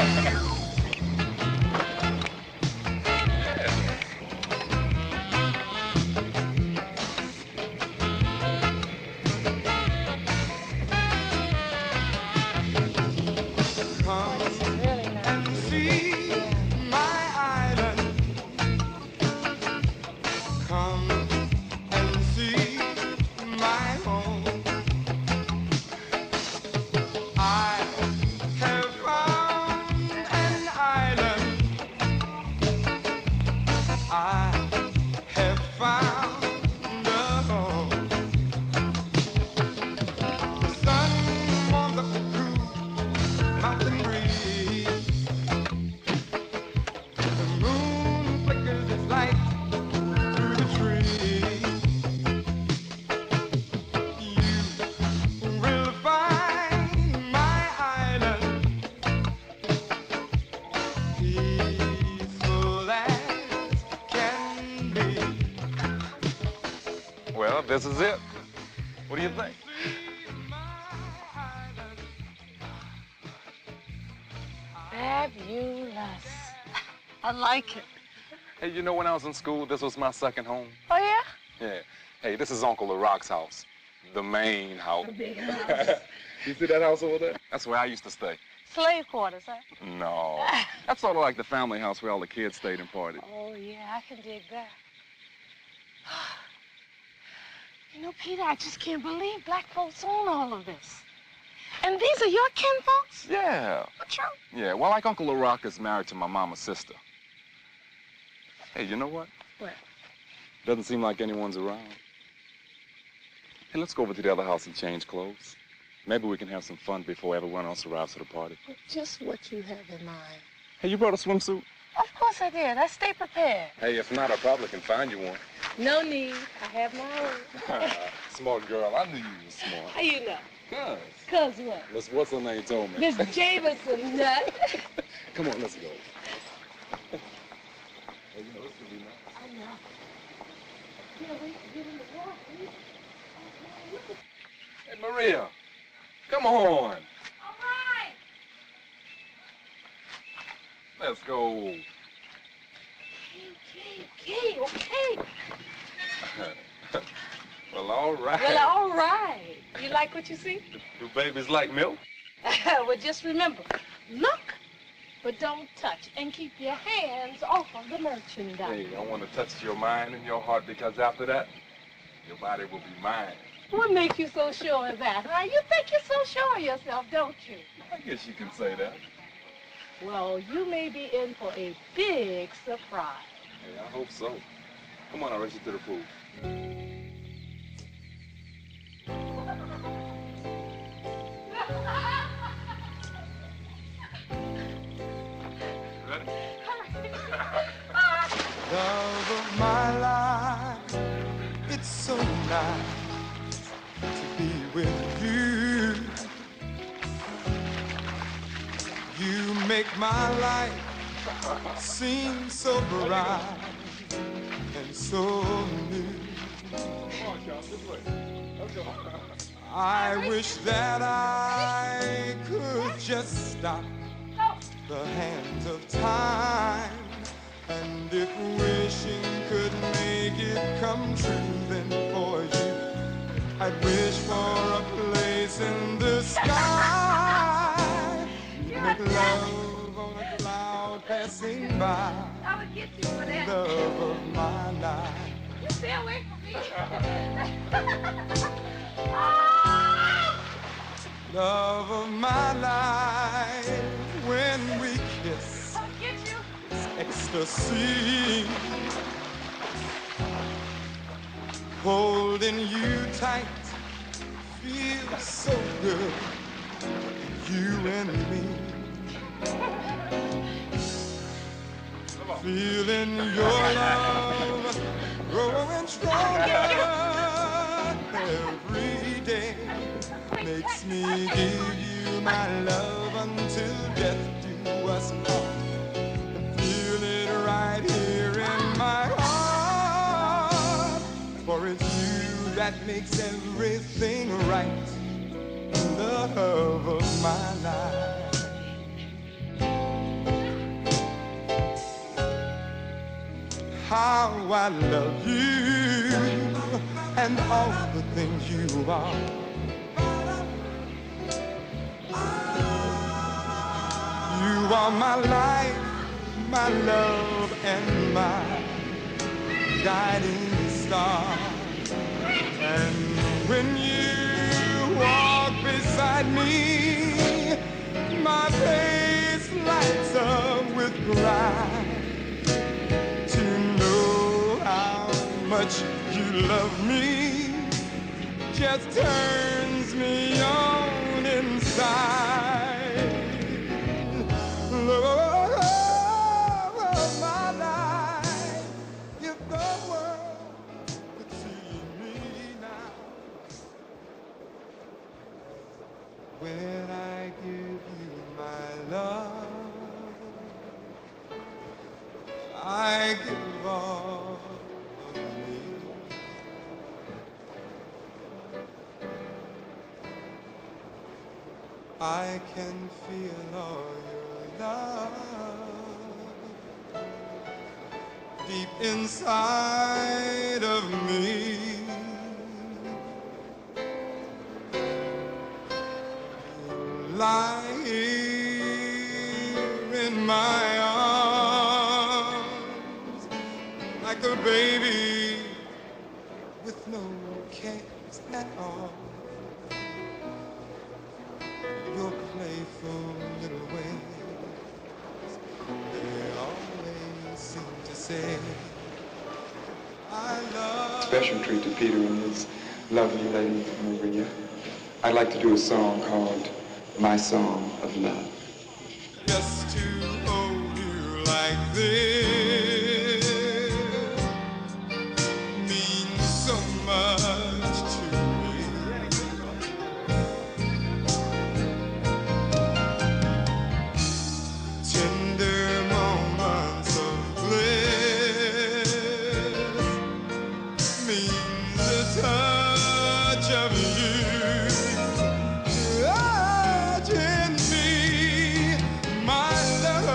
The sun won't me. Well, this is it. What do you think? Fabulous. I like it. Hey, you know when I was in school, this was my second home? Oh, yeah? Yeah. Hey, this is Uncle LaRock's house. The main house. The big house. You see that house over there? That's where I used to stay. Slave quarters, huh? No. That's sort of like the family house where all the kids stayed and partied. Oh, yeah, I can dig that. You know, Peter, I just can't believe black folks own all of this. And these are your kin folks? Yeah. True. Yeah, well, like Uncle LaRock is married to my mama's sister. Hey, you know what? What? Doesn't seem like anyone's around. Hey, let's go over to the other house and change clothes. Maybe we can have some fun before everyone else arrives to the party. Just what you have in mind. Hey, you brought a swimsuit? Of course I did. I stay prepared. Hey, if not, I probably can find you one. No need. I have my own. Smart girl. I knew you were smart. How you know? Cuz. Cuz what? Miss what's her name told me. Miss Jameson, nut. Come on, let's go. Hey, you know, this could be nice. I know. Can't wait to get in the water. Hey, Maria, come on. All right. Let's go. Okay. Well, all right. Well, all right. You like what you see? Do babies like milk? Well, just remember, look, but don't touch, and keep your hands off of the merchandise. Hey, I want to touch your mind and your heart because after that, your body will be mine. What makes you so sure of that, huh? You think you're so sure of yourself, don't you? I guess you can say that. Well, you may be in for a big surprise. Hey, I hope so. Come on, I'll race you to the pool. Ready? Love of my life, it's so nice to be with you. You make my life seem so bright and so new. I wish that I could just stop the hands of time. And if wishing could make it come true, then for you, I'd wish for a place in the sky. Make love on a cloud passing by. I would get you for that. Love of my life. You stay away from me. Love of my life. When we kiss, I'll get you. ecstasy, holding you tight feels so good, you and me, feeling your love growing stronger every day, makes me give you my love until death do us part. Feel it right here in my heart, for it's you that makes everything right, the love of my life. How I love you and all the things you are. You are my life, my love, and my guiding star. And when you walk beside me, my face lights up with pride to know how much you love me. Just turns me on inside. Love of my life, if the world could see me now, when I give you my love, I give all I can feel all your love deep inside of me. Lie here in my arms like a baby with no cares at all. Your playful little ways, they always seem to say, I love. Special treat to Peter and his lovely lady Maria. I'd like to do a song called My Song of Love. Just to hold you like this means so much to me. Tender moments of bliss mean the touch of you. Touching me, my love,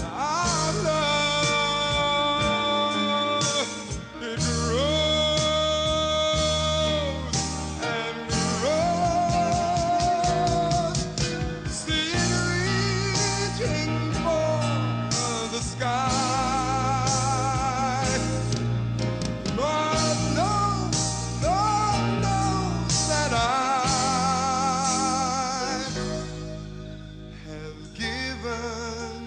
our love, it grows and grows, see it reaching for the sky. Lord knows that I have given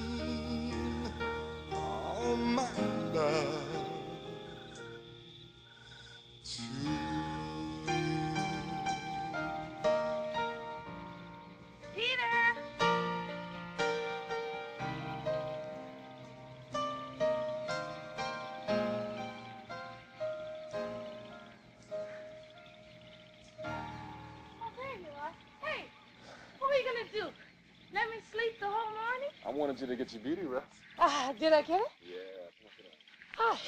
all my love to you. Peter! Oh, there you are. Hey, what are you gonna do? Let me sleep the whole morning? I wanted you to get your beauty rest. Did I get it? Yeah. Oh.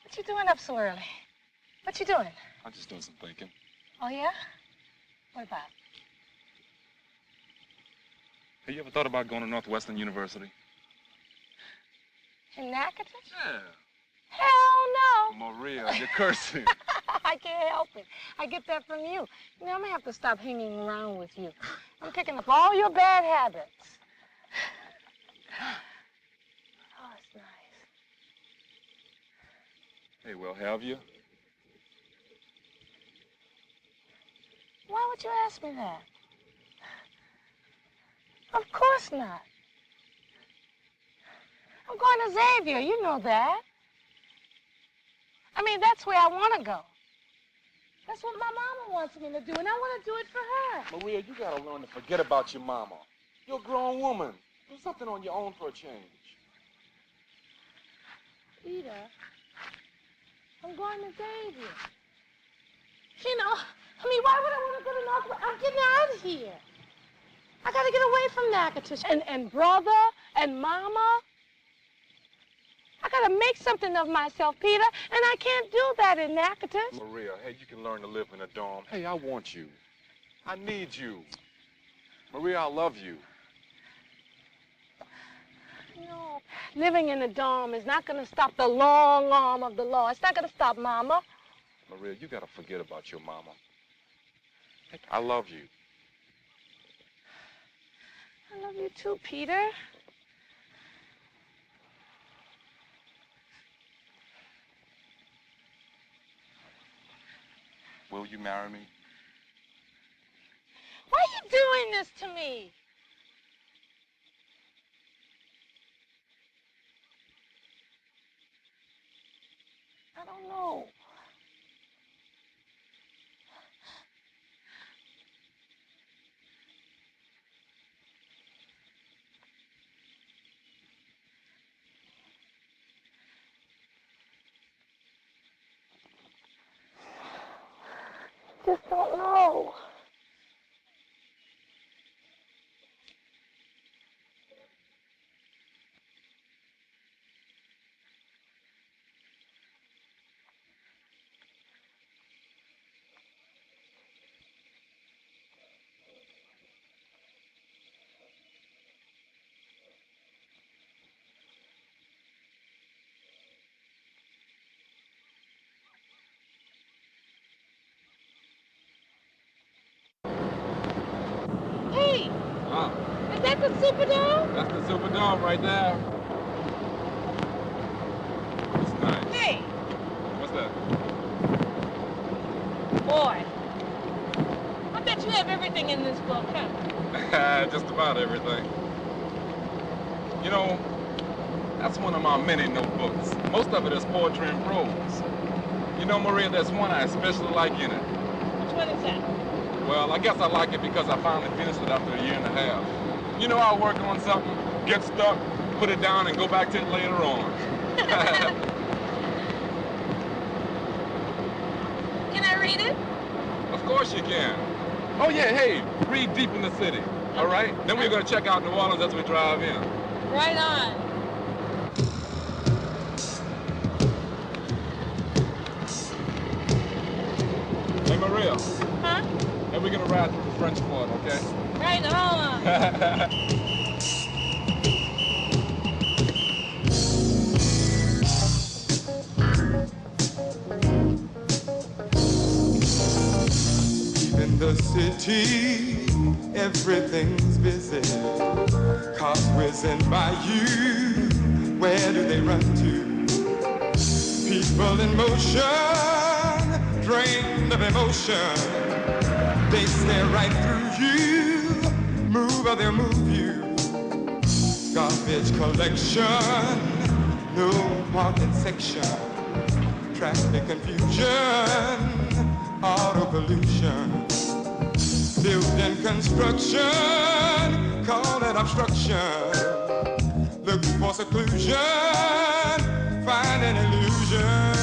What you doing up so early? What you doing? I'm just doing some thinking. Oh, yeah? What about? Have you ever thought about going to Northwestern University? In Natchitoches? Yeah. Hell no! Maria, you're cursing. I can't help it. I get that from you. You know, I'm gonna have to stop hanging around with you. I'm picking up all your bad habits. Oh, it's nice. Hey, well, have you? Why would you ask me that? Of course not. I'm going to Xavier, you know that. I mean, that's where I want to go. That's what my mama wants me to do, and I want to do it for her. Maria, you gotta learn to forget about your mama. You're a grown woman. Do something on your own for a change. Peter, I'm going to Xavier. You know, I mean, why would I want to go to Northwest? I'm getting out of here. I got to get away from Natchitoches and brother and mama. I got to make something of myself, Peter, and I can't do that in Natchitoches. Maria, hey, you can learn to live in a dorm. Hey, I want you. I need you. Maria, I love you. No, living in a dorm is not going to stop the long arm of the law. It's not going to stop Mama. Maria, you gotta forget about your mama. Hey, I love you. I love you too, Peter. Will you marry me? Why are you doing this to me? I don't know. Just don't know. that the Superdome? That's the Superdome right there. It's nice. Hey. What's that? Boy. I bet you have everything in this book, huh? Just about everything. You know, that's one of my many notebooks. Most of it is poetry and prose. You know, Maria, there's one I especially like in it. Which one is that? Well, I guess I like it because I finally finished it after a year and a half. You know, I'll work on something, get stuck, put it down, and go back to it later on. Can I read it? Of course you can. Oh, yeah, hey, read Deep in the City, all right? Then we're going to check out New Orleans as we drive in. Right on. Hey, Maria. Huh? Hey, we're going to ride through the French Quarter, okay? Right on. In the city, everything's busy. Cars whizzing by you, where do they run to? People in motion, drained of emotion. They stare right through you, move or they'll move you. Garbage collection, no parking section. Traffic confusion, auto pollution. Building construction, call it obstruction. Look for seclusion, find an illusion.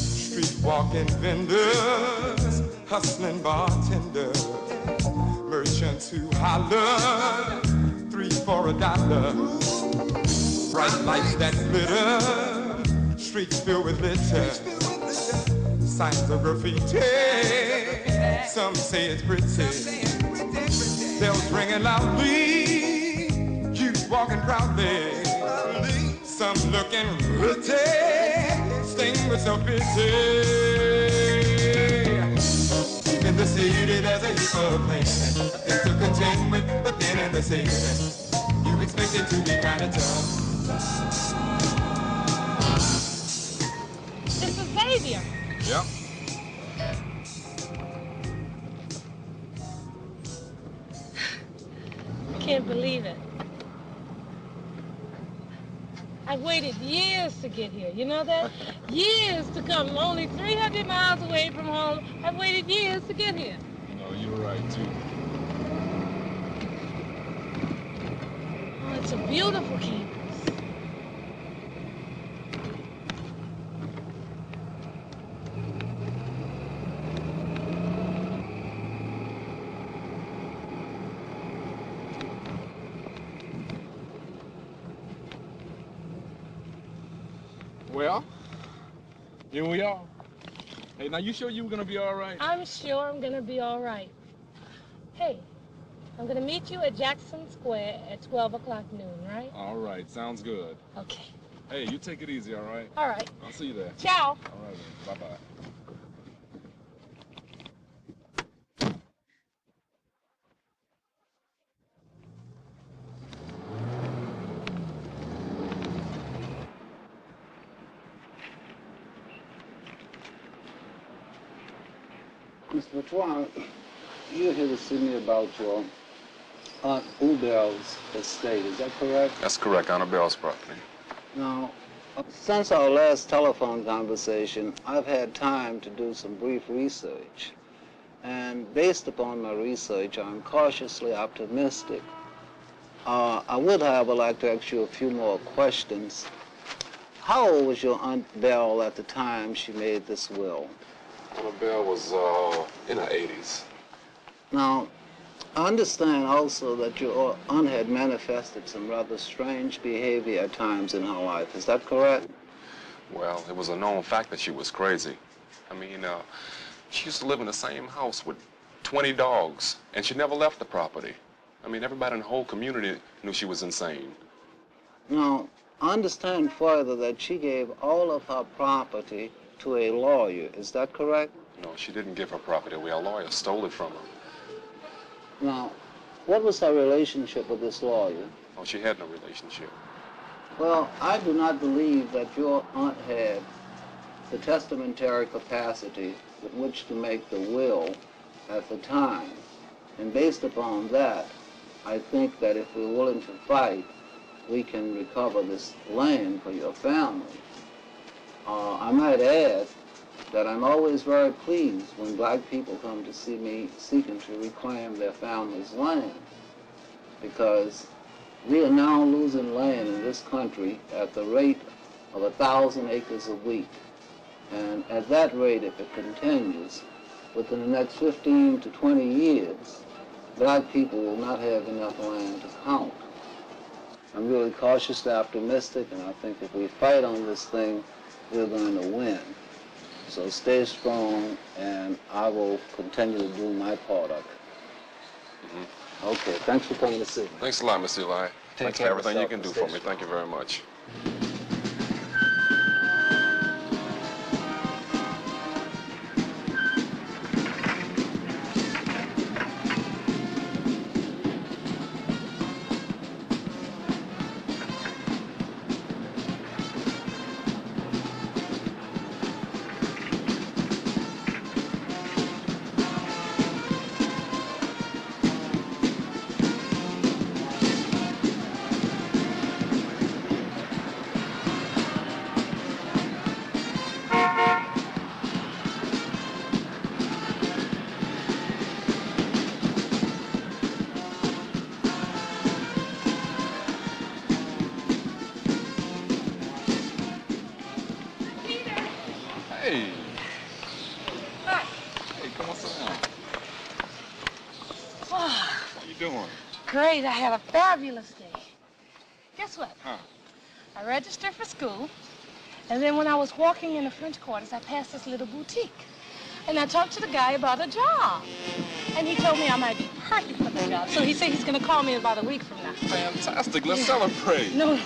Street walking vendors, hustling bartenders, merchants who holler, 3 for $1. Bright lights that glitter, streets filled with litter, signs of graffiti, some say it's pretty. Bells ringing loudly, youth walking proudly, some looking pretty, sting with self-pity. In the city there's a heap of things to contend with, but then in the city you expect it to be kind of tough. This is Xavier. Yep. Can't believe it. I've waited years to get here. You know that? Years to come. Only 300 miles away from home. I've waited years to get here. No, you're right, too. Oh, it's a beautiful campus. Well, here we are. Hey, now you sure you were gonna be all right? I'm sure I'm gonna be all right. Hey, I'm gonna meet you at Jackson Square at 12 o'clock noon, right? All right, sounds good. Okay. Hey, you take it easy, all right? All right. I'll see you there. Ciao. All right, then. Bye-bye. Mr. Matois, you're here to see me about your Aunt Ubel's estate, is that correct? That's correct, Aunt Bell's property. Now, since our last telephone conversation, I've had time to do some brief research. And based upon my research, I'm cautiously optimistic. I would, however, like to ask you a few more questions. How old was your Aunt Bell at the time she made this will? Aunt Bell was in her 80s. Now, I understand also that your aunt had manifested some rather strange behavior at times in her life. Is that correct? Well, it was a known fact that she was crazy. I mean, she used to live in the same house with 20 dogs, and she never left the property. I mean, everybody in the whole community knew she was insane. Now, I understand further that she gave all of her property to a lawyer. Is that correct? No, she didn't give her property away. A lawyer stole it from her. Now, what was her relationship with this lawyer? Oh, she had no relationship. Well, I do not believe that your aunt had the testamentary capacity with which to make the will at the time. And based upon that, I think that if we're willing to fight, we can recover this land for your family. I might add that I'm always very pleased when black people come to see me seeking to reclaim their family's land, because we are now losing land in this country at the rate of 1,000 acres a week. And at that rate, if it continues, within the next 15 to 20 years, black people will not have enough land to count. I'm really cautiously optimistic, and I think if we fight on this thing, we're going to win. So stay strong, and I will continue to do my part of it. Okay, thanks for coming to see me. Thanks a lot, Miss Eli. Thanks for everything you can do for me. Thank you very much. Hey. Hi. Hey, come on, sit down. Oh, How you doing? great. I had a fabulous day. Guess what? Huh? I registered for school, and then when I was walking in the French quarters, I passed this little boutique. And I talked to the guy about a job. And he told me I might be perfect for the job. So he said he's going to call me in about a week from now. Fantastic. Let's celebrate. No,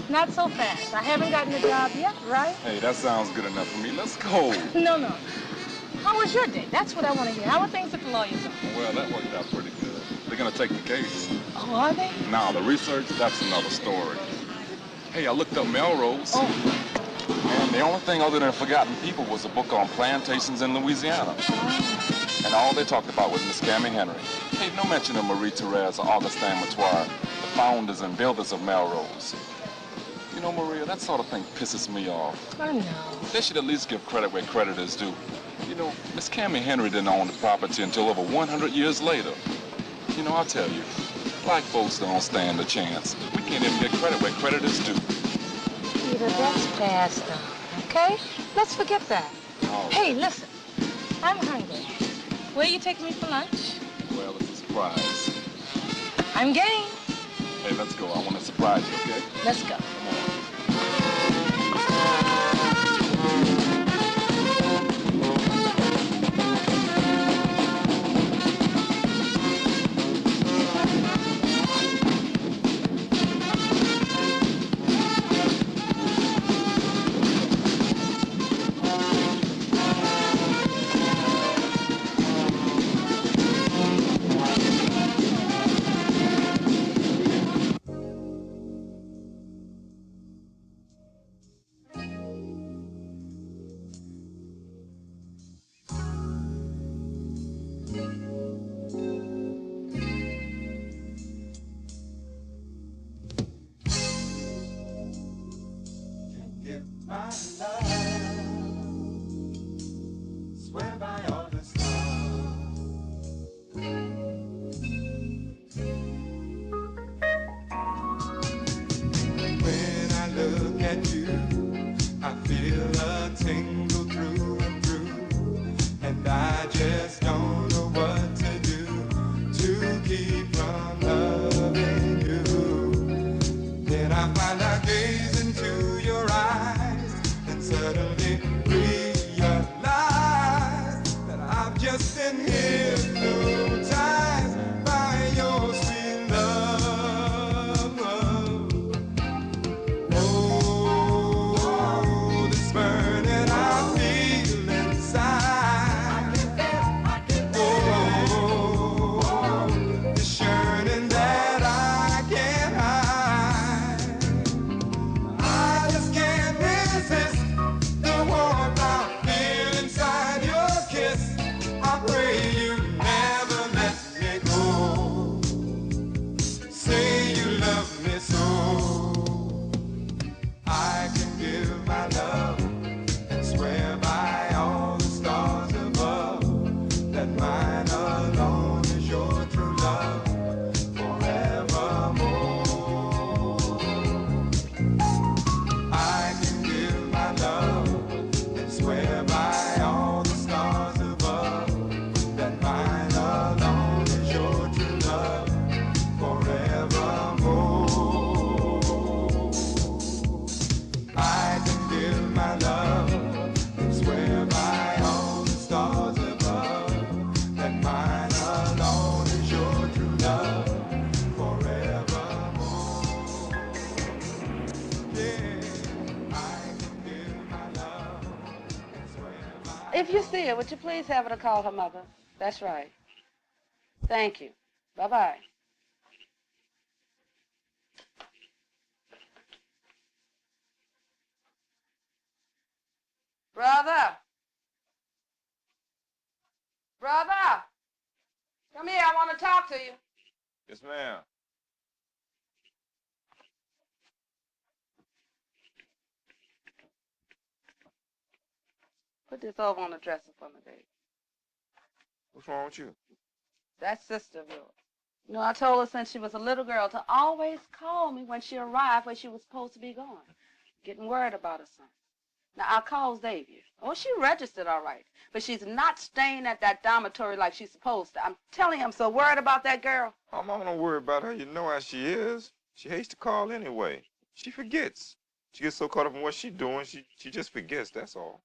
not so fast. I haven't gotten the job yet, right? Hey, that sounds good enough for me. Let's go. No. How was your day? That's what I want to hear. How are things at the lawyer's office? Well, that worked out pretty good. They're going to take the case. Oh, are they? Now, the research, that's another story. Hey, I looked up Melrose. Oh. And the only thing other than Forgotten People was a book on plantations in Louisiana. And all they talked about was Miss Cammy Henry. Hey, no mention of Marie Therese or Augustin Matoir, the founders and builders of Melrose. You know, Maria, that sort of thing pisses me off. I know. They should at least give credit where credit is due. You know, Miss Cammy Henry didn't own the property until over 100 years later. You know, I'll tell you, black folks don't stand a chance. We can't even get credit where credit is due. Peter, that's past now, okay? Let's forget that. Oh. Hey, listen, I'm hungry. Where you taking me for lunch? Well, it's a surprise. I'm game. Hey, let's go. I want to surprise you, okay? Let's go. Come on. Burning, I feel If you see her, would you please have her to call her mother? That's right. Thank you. Bye-bye. Brother! Brother! Come here, I want to talk to you. Yes, ma'am. Put this over on the dresser for me, baby. What's wrong with you? That sister of yours. You know, I told her since she was a little girl to always call me when she arrived where she was supposed to be going. Getting worried about her son. Now, I'll call Xavier. Oh, she registered all right, but she's not staying at that dormitory like she's supposed to. I'm telling you, I'm so worried about that girl. Oh, Mama, don't worry about her. You know how she is. She hates to call anyway. She forgets. She gets so caught up in what she's doing, she just forgets, that's all.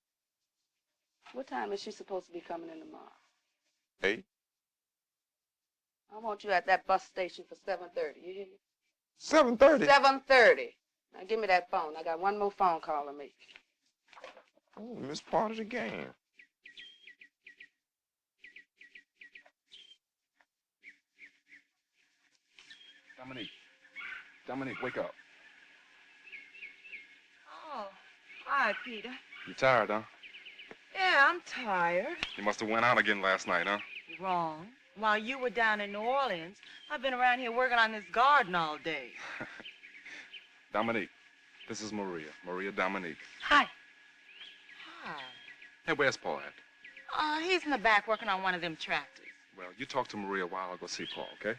What time is she supposed to be coming in tomorrow? 8. I want you at that bus station for 7:30. You hear me? 7:30? 7:30. Now, give me that phone. I got one more phone call to make. Oh, you missed part of the game. Dominique, wake up. Oh, hi, Peter. You tired, huh? Yeah, I'm tired. You must have went out again last night, huh? Wrong. While you were down in New Orleans, I've been around here working on this garden all day. Dominique, this is Maria. Maria Dominique. Hi. Hi. Hey, where's Paul at? He's in the back working on one of them tractors. Well, you talk to Maria while I go see Paul, okay?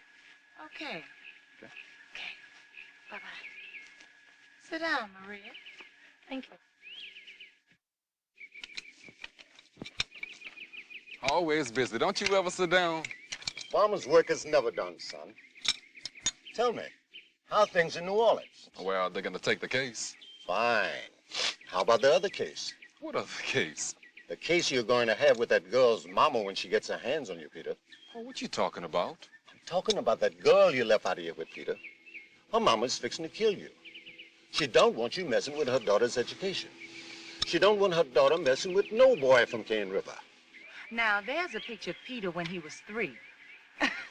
Okay. Okay. Bye-bye. Sit down, Maria. Thank you. Always busy. Don't you ever sit down? Farmer's work is never done, son. Tell me, how are things in New Orleans? Well, they're gonna take the case. Fine. How about the other case? What other case? The case you're going to have with that girl's mama when she gets her hands on you, Peter. Oh, what you talking about? I'm talking about that girl you left out of here with, Peter. Her mama's fixing to kill you. She don't want you messing with her daughter's education. She don't want her daughter messing with no boy from Cane River. Now, there's a picture of Peter when he was 3.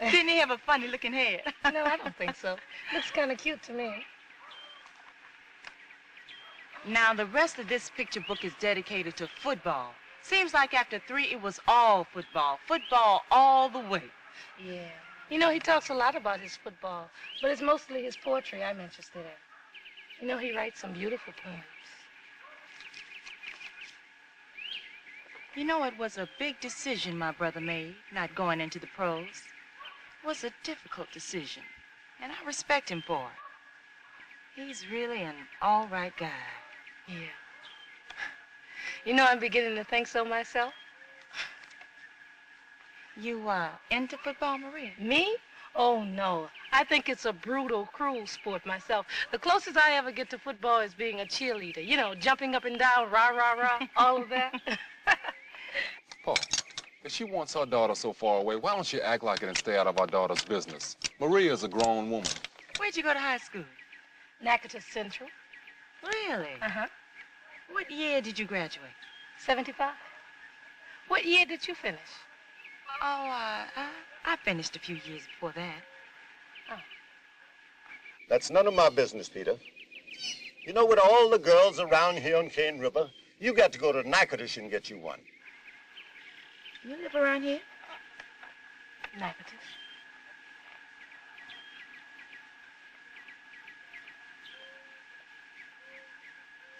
Didn't he have a funny-looking head? No, I don't think so. Looks kind of cute to me. Now, the rest of this picture book is dedicated to football. Seems like after 3, it was all football. Football all the way. Yeah. You know, he talks a lot about his football, but it's mostly his poetry I'm interested in. You know, he writes some beautiful poems. You know, it was a big decision my brother made, not going into the pros. It was a difficult decision, and I respect him for it. He's really an all right guy. Yeah. You know, I'm beginning to think so myself. You, into football, Maria? Me? Oh, no. I think it's a brutal, cruel sport myself. The closest I ever get to football is being a cheerleader. You know, jumping up and down, rah, rah, rah, all of that. Paul, if she wants her daughter so far away, why don't you act like it and stay out of our daughter's business? Maria's a grown woman. Where'd you go to high school? Natchitoches Central. Really? Uh-huh. What year did you graduate? 75. What year did you finish? Oh, I finished a few years before that. Oh. That's none of my business, Peter. You know, with all the girls around here on Cane River, you got to go to Natchitoches and get you one. You live around here? Natchitoches.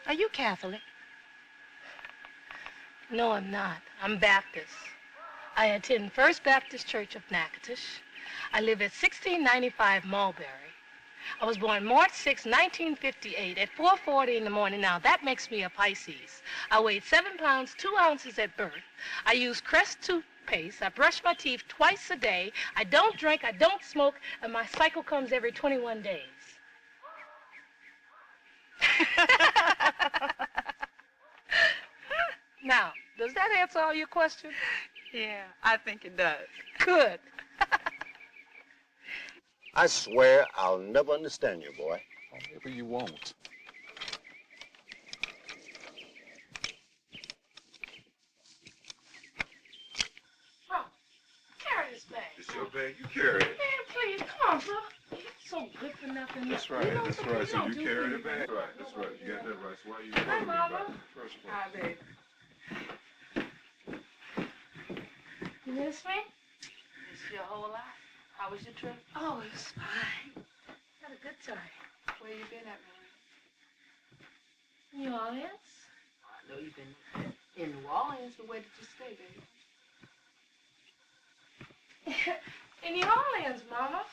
Are you Catholic? No, I'm not. I'm Baptist. I attend First Baptist Church of Natchitoches. I live at 1695 Mulberry. I was born March 6, 1958 at 4:40 in the morning. Now, that makes me a Pisces. I weighed 7 pounds, 2 ounces at birth. I use Crest toothpaste. I brush my teeth twice a day. I don't drink, I don't smoke, and my cycle comes every 21 days. Now, does that answer all your questions? Yeah, I think it does. Good. I swear I'll never understand you, boy. Oh, maybe you won't. man. You carry it. Man, please, come on, bro. You're so good for nothing. That's right. You know, That's right. So you carry it, man. That's right. That's right. You got that right. So why you Hi, bothering me Mama. about it in the first place? Hi, baby. You miss me? Miss you a whole lot. How was your trip? Oh, it was fine. Had a good time. Where you been at, Marie? New Orleans? I know you've been in New Orleans, but where did you stay, baby? In New Orleans, Mama.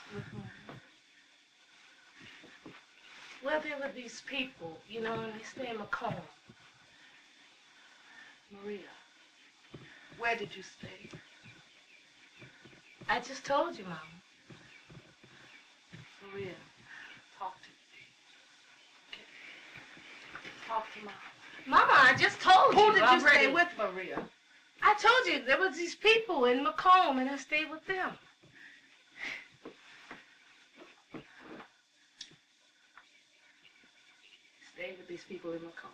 Well, there were these people, you know, and they stay in Macomb. Maria, where did you stay? I just told you, Mama. Maria, talk to me. Okay. Talk to Mama. Mama, I just told you. Who did you already. stay with, Maria? I told you there was these people in Macomb, and I stayed with them. Stayed with these people in Macomb.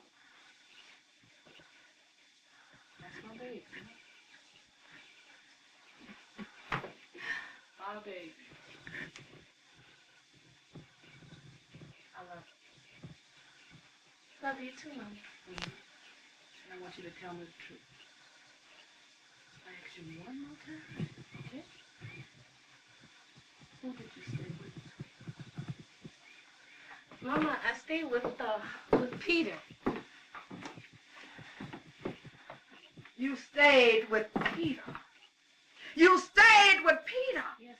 That's my baby. My baby. I love you. Love you too, Mama. And I want you to tell me the truth. I ask you one more time, okay? Who did you stay with? Mama, I stayed with Peter. You stayed with Peter. You stayed with Peter. Yes.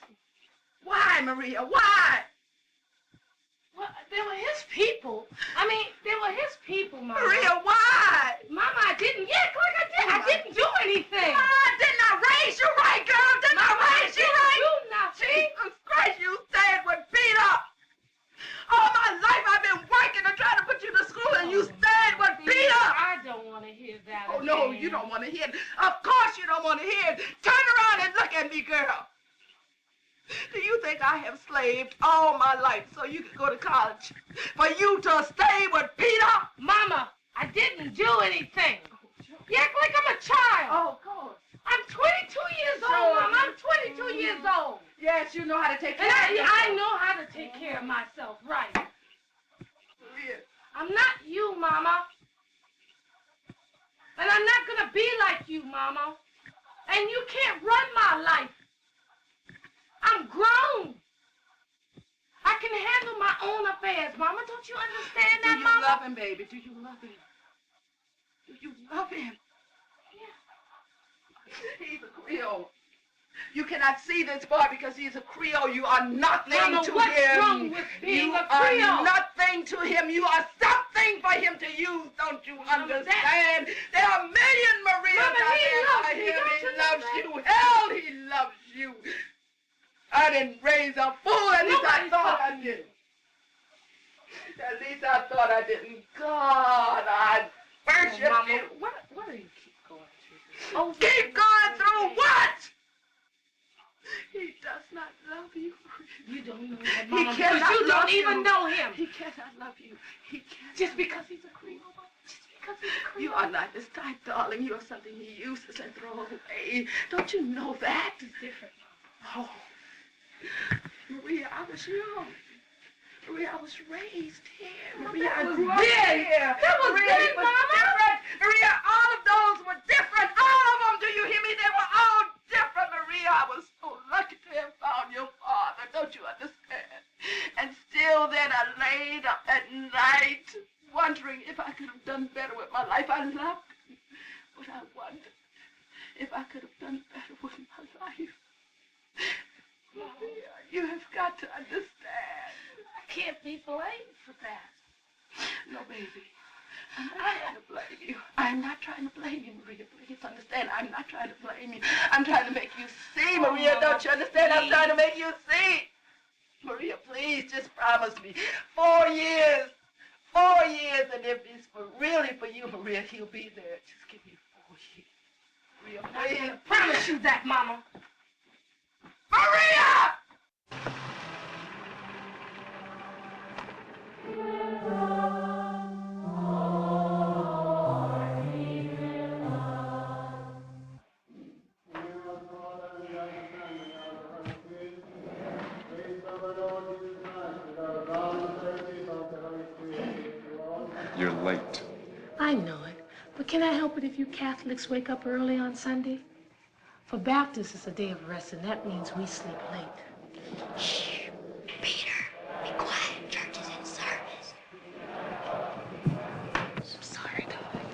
Why, Maria? Why? Well, they were his people. I mean, they were his people, Mama. Maria, why? Mama, I didn't. Yeah, like I did. I didn't do anything. Didn't I raise you right, girl? Didn't I raise you right? Do nothing. Jesus Christ, you stayed with Peter. All my life I've been working to try to put you to school, and you stayed with Peter. I don't want to hear that. Oh, no, you don't want to hear it. Of course you don't want to hear it. Turn around and look at me, girl. Do you think I have slaved all my life so you could go to college? For you to stay with Peter? Mama, I didn't do anything. You act like I'm a child. Oh, of course. I'm 22 years old, Mama. I'm 22 years old. Yes, you know how to take care And of yourself. I know how to take care of myself, right. Maria. I'm not you, Mama. And I'm not going to be like you, Mama. And you can't run my life. I'm grown. I can handle my own affairs, Mama. Don't you understand that, Mama? Do you love him, baby? Do you love him? Do you love him? Yeah. He's a Creole. You cannot see this boy because he's a Creole. You are nothing Mama, to what's him. wrong with being you a Creole? are nothing to him. You are something for him to use. Don't you understand? There are a million Marias Mama, out he there loves for me. him. Don't He you loves know you. Hell, he loves you. I didn't raise a fool. At least I thought I did. At least I thought I didn't. God, I worship Mama, you. what do you keep going through? Oh, keep going through what? He does not love you. You don't know that, He Mama. cannot because you love don't even you. know him. He cannot love you. He cannot. Just because he's a Creole. Just because he's a Creole. You are not his type, darling. You are something he uses and throws away. Don't you know that? It's different. Oh. Maria, I was young. Maria, I was raised here. Maria, I grew up here. That was Maria, then, it was Mama. different. Maria, all of those were different. All of them, do you hear me? They were all different, Maria. I was so lucky to have found your father. Don't you understand? And still then I laid up at night wondering if I could have done better with my life. I loved him, but I wondered if I could have done better with my life. Maria, you have got to understand. I can't be blamed for that. No, baby. I'm not trying to blame you. I'm not trying to blame you, Maria. Please understand. I'm not trying to blame you. I'm trying to make you see, Maria. Mama, Don't you understand? I'm trying to make you see. Maria, please just promise me. 4 years. 4 years. And if it's really for you, Maria, he'll be there. Just give me 4 years. Maria, I please. can't promise you that, Mama. Maria! You're late. I know it, but can I help it if you Catholics wake up early on Sunday? For Baptists, it's a day of rest, and that means we sleep late. Shh. Peter, be quiet. Church is in service. I'm sorry, darling.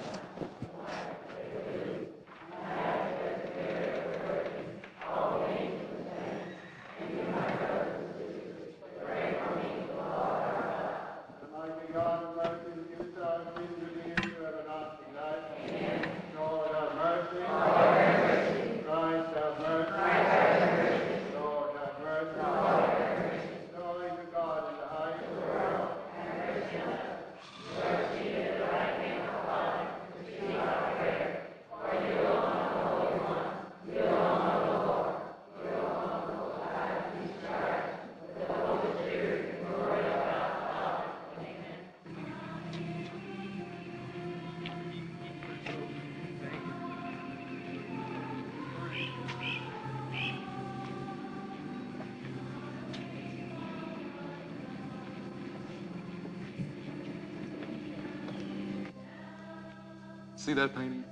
See that painting?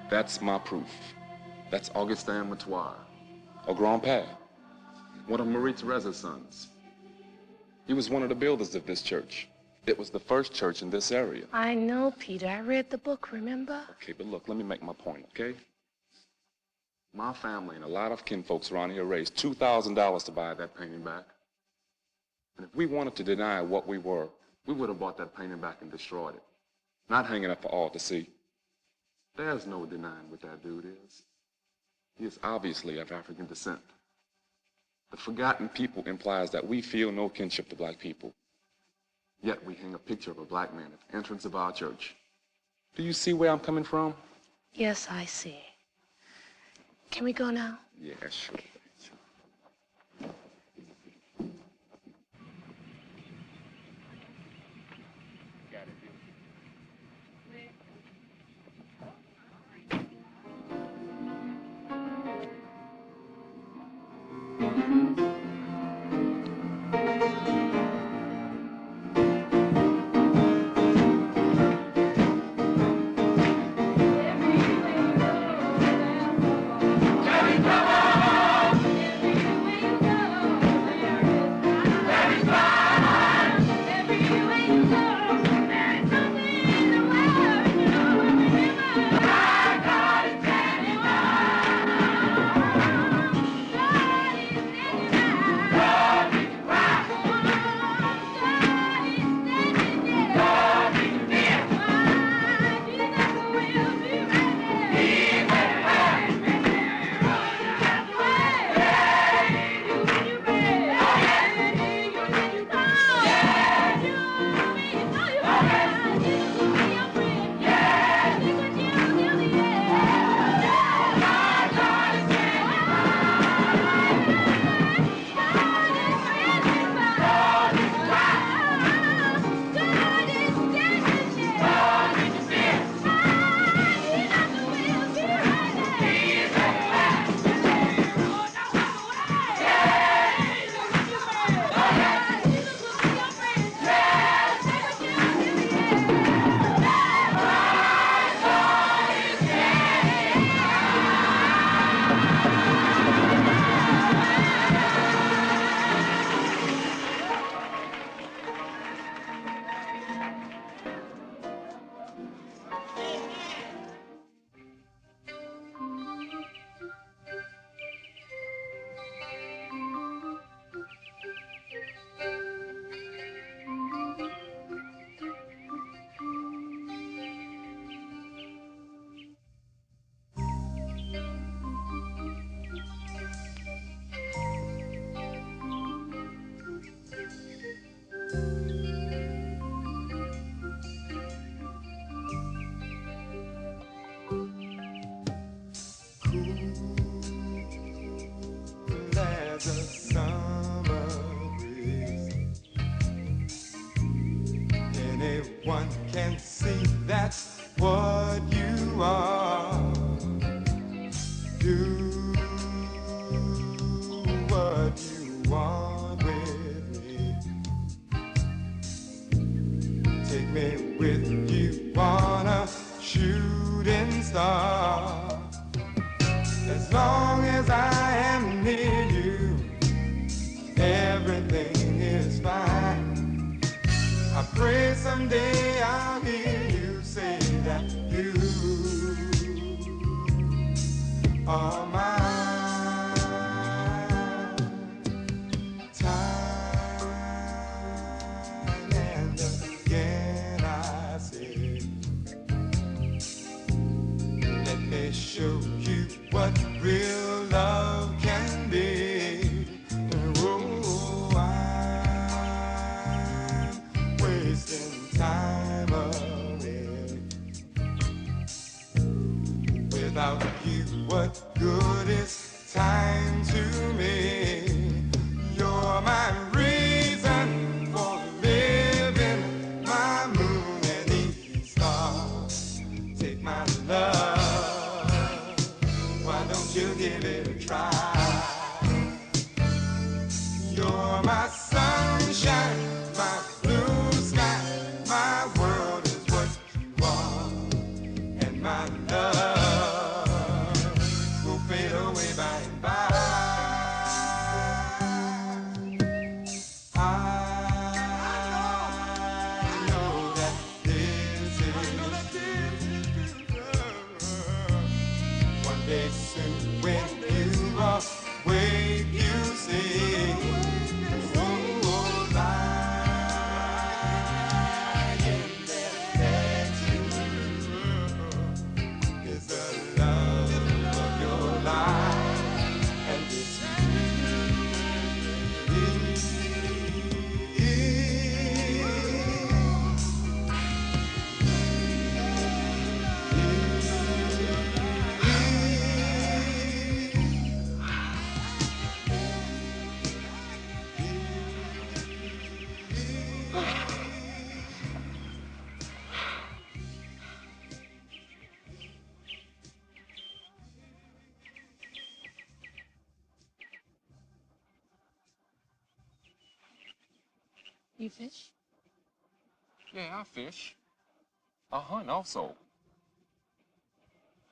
That's my proof. That's Augustin Matoir, or Grandpère, one of Marie Therese's sons. He was one of the builders of this church. It was the first church in this area. I know, Peter. I read the book, remember? Okay, but look, let me make my point, okay? My family and a lot of kinfolks around here raised $2,000 to buy that painting back. And if we wanted to deny what we were, we would have bought that painting back and destroyed it. Not hanging up for all to see. There's no denying what that dude is. He is obviously of African descent. The forgotten people implies that we feel no kinship to black people. Yet we hang a picture of a black man at the entrance of our church. Do you see where I'm coming from? Yes, I see. Can we go now? Yeah, sure. As a summer breeze, anyone can see that's what you are. Do what you want with me. Take me someday I'll hear you say that you are mine. Time and again I say, let me show you what real love can be. Oh, I'm wasting time away. Without you, what good is time to me? You're my reason for living, my moon and evening star. Take my love, why don't you give it a try? You're my sunshine, my blue sky, my world is what you are, and my love will fade away by and by. I know that this is one day soon when you are awake, you see, oh, lying there next to you is the love of your life, and it's You fish? Yeah, I fish. I hunt also.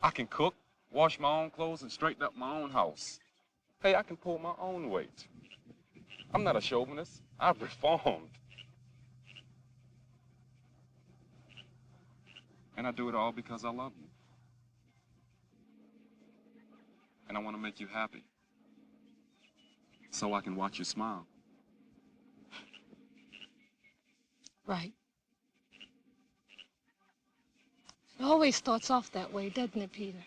I can cook, wash my own clothes, and straighten up my own house. Hey, I can pull my own weight. I'm not a chauvinist. I've reformed. And I do it all because I love you. And I want to make you happy. So I can watch you smile. Right. It always starts off that way, doesn't it, Peter?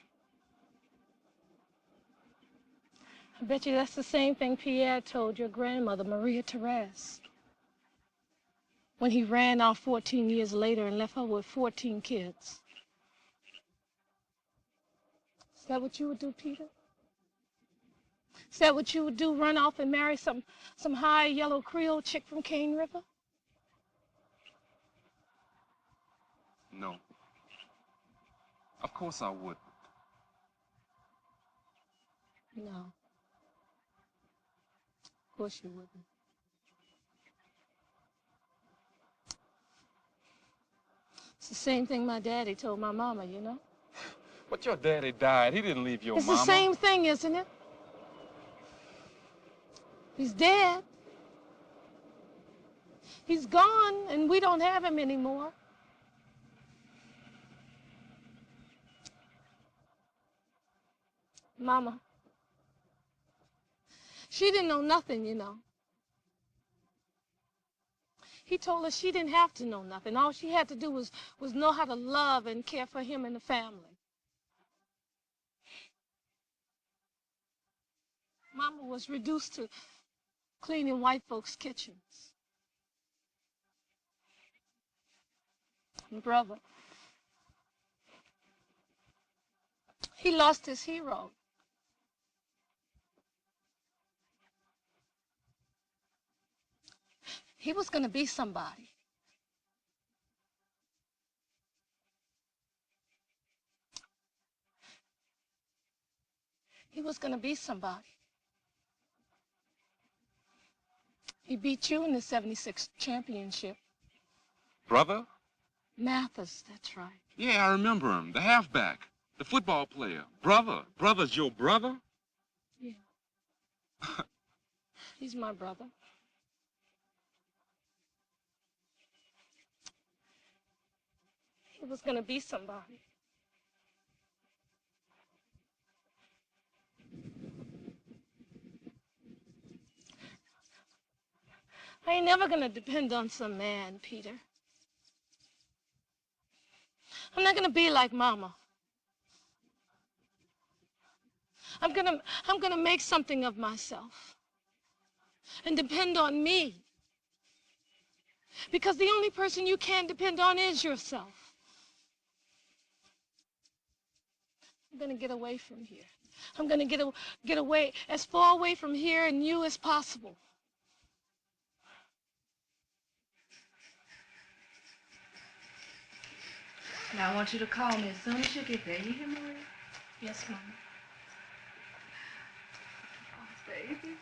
I bet you that's the same thing Pierre told your grandmother, Maria Therese, when he ran off 14 years later and left her with 14 kids. Is that what you would do, Peter? Is that what you would do, run off and marry some high yellow Creole chick from Cane River? No. Of course I wouldn't. No. Of course you wouldn't. It's the same thing my daddy told my mama, you know? But your daddy died. He didn't leave your It's mama. the same thing, isn't it? He's dead. He's gone, and we don't have him anymore. Mama, she didn't know nothing, you know. He told her she didn't have to know nothing. All she had to do was know how to love and care for him and the family. Mama was reduced to cleaning white folks' kitchens. And brother, he lost his hero. He was going to be somebody. He was going to be somebody. He beat you in the 76 championship. Brother? Mathis, that's right. Yeah, I remember him. The halfback. The football player. Brother. Brother's your brother? Yeah. He's my brother. he was going to be somebody. I ain't never going to depend on some man, Peter. I'm not going to be like Mama. I'm gonna make something of myself and depend on me. Because the only person you can depend on is yourself. I'm gonna get away from here. I'm gonna get away, as far away from here and you as possible. Now I want you to call me as soon as you get there. You hear, Maria? Yes, Mama. Baby,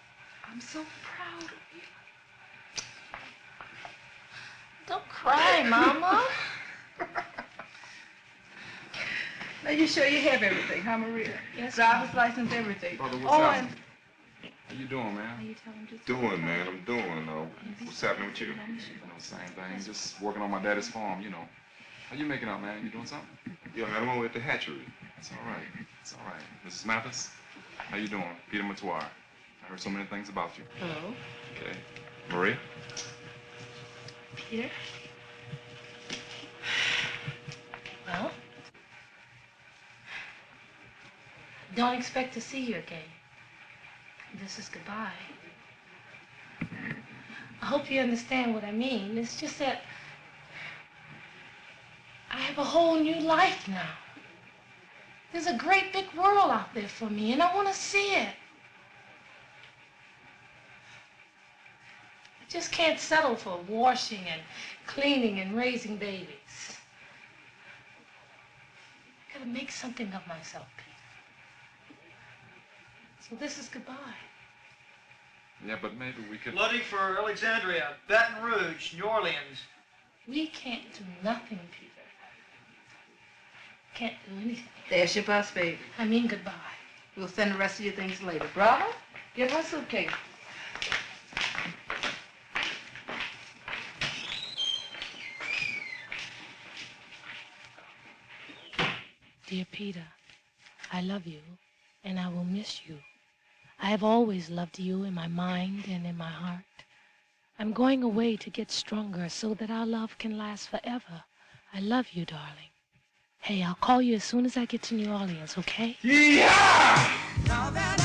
I'm so proud of you. Don't cry, Mama. Now, you sure you have everything, huh, Maria? Yes, driver's license, everything. Brother, what's happening? And How you doing, man? How you tell him just Doing, man. I'm doing, though. What's happening with you? You know, same thing. Just working on my daddy's farm, you know. How you making out, man? You doing something? Yeah, man. I'm over at the hatchery. It's all right. It's all right. Mrs. Mathis, how you doing? Peter Matoir. I heard so many things about you. Hello. Okay. Maria? Peter? Well? Don't expect to see you again. This is goodbye. I hope you understand what I mean. It's just that I have a whole new life now. There's a great big world out there for me, and I want to see it. I just can't settle for washing and cleaning and raising babies. I gotta make something of myself, Peter. So this is goodbye. Yeah, but maybe we could... Loading for Alexandria, Baton Rouge, New Orleans. We can't do nothing, Peter. Can't do anything. There's your bus, baby. I mean goodbye. We'll send the rest of your things later. Bravo, give her a suitcase. Dear Peter, I love you, and I will miss you. I have always loved you in my mind and in my heart. I'm going away to get stronger so that our love can last forever. I love you, darling. Hey, I'll call you as soon as I get to New Orleans, okay? Yeah! Now that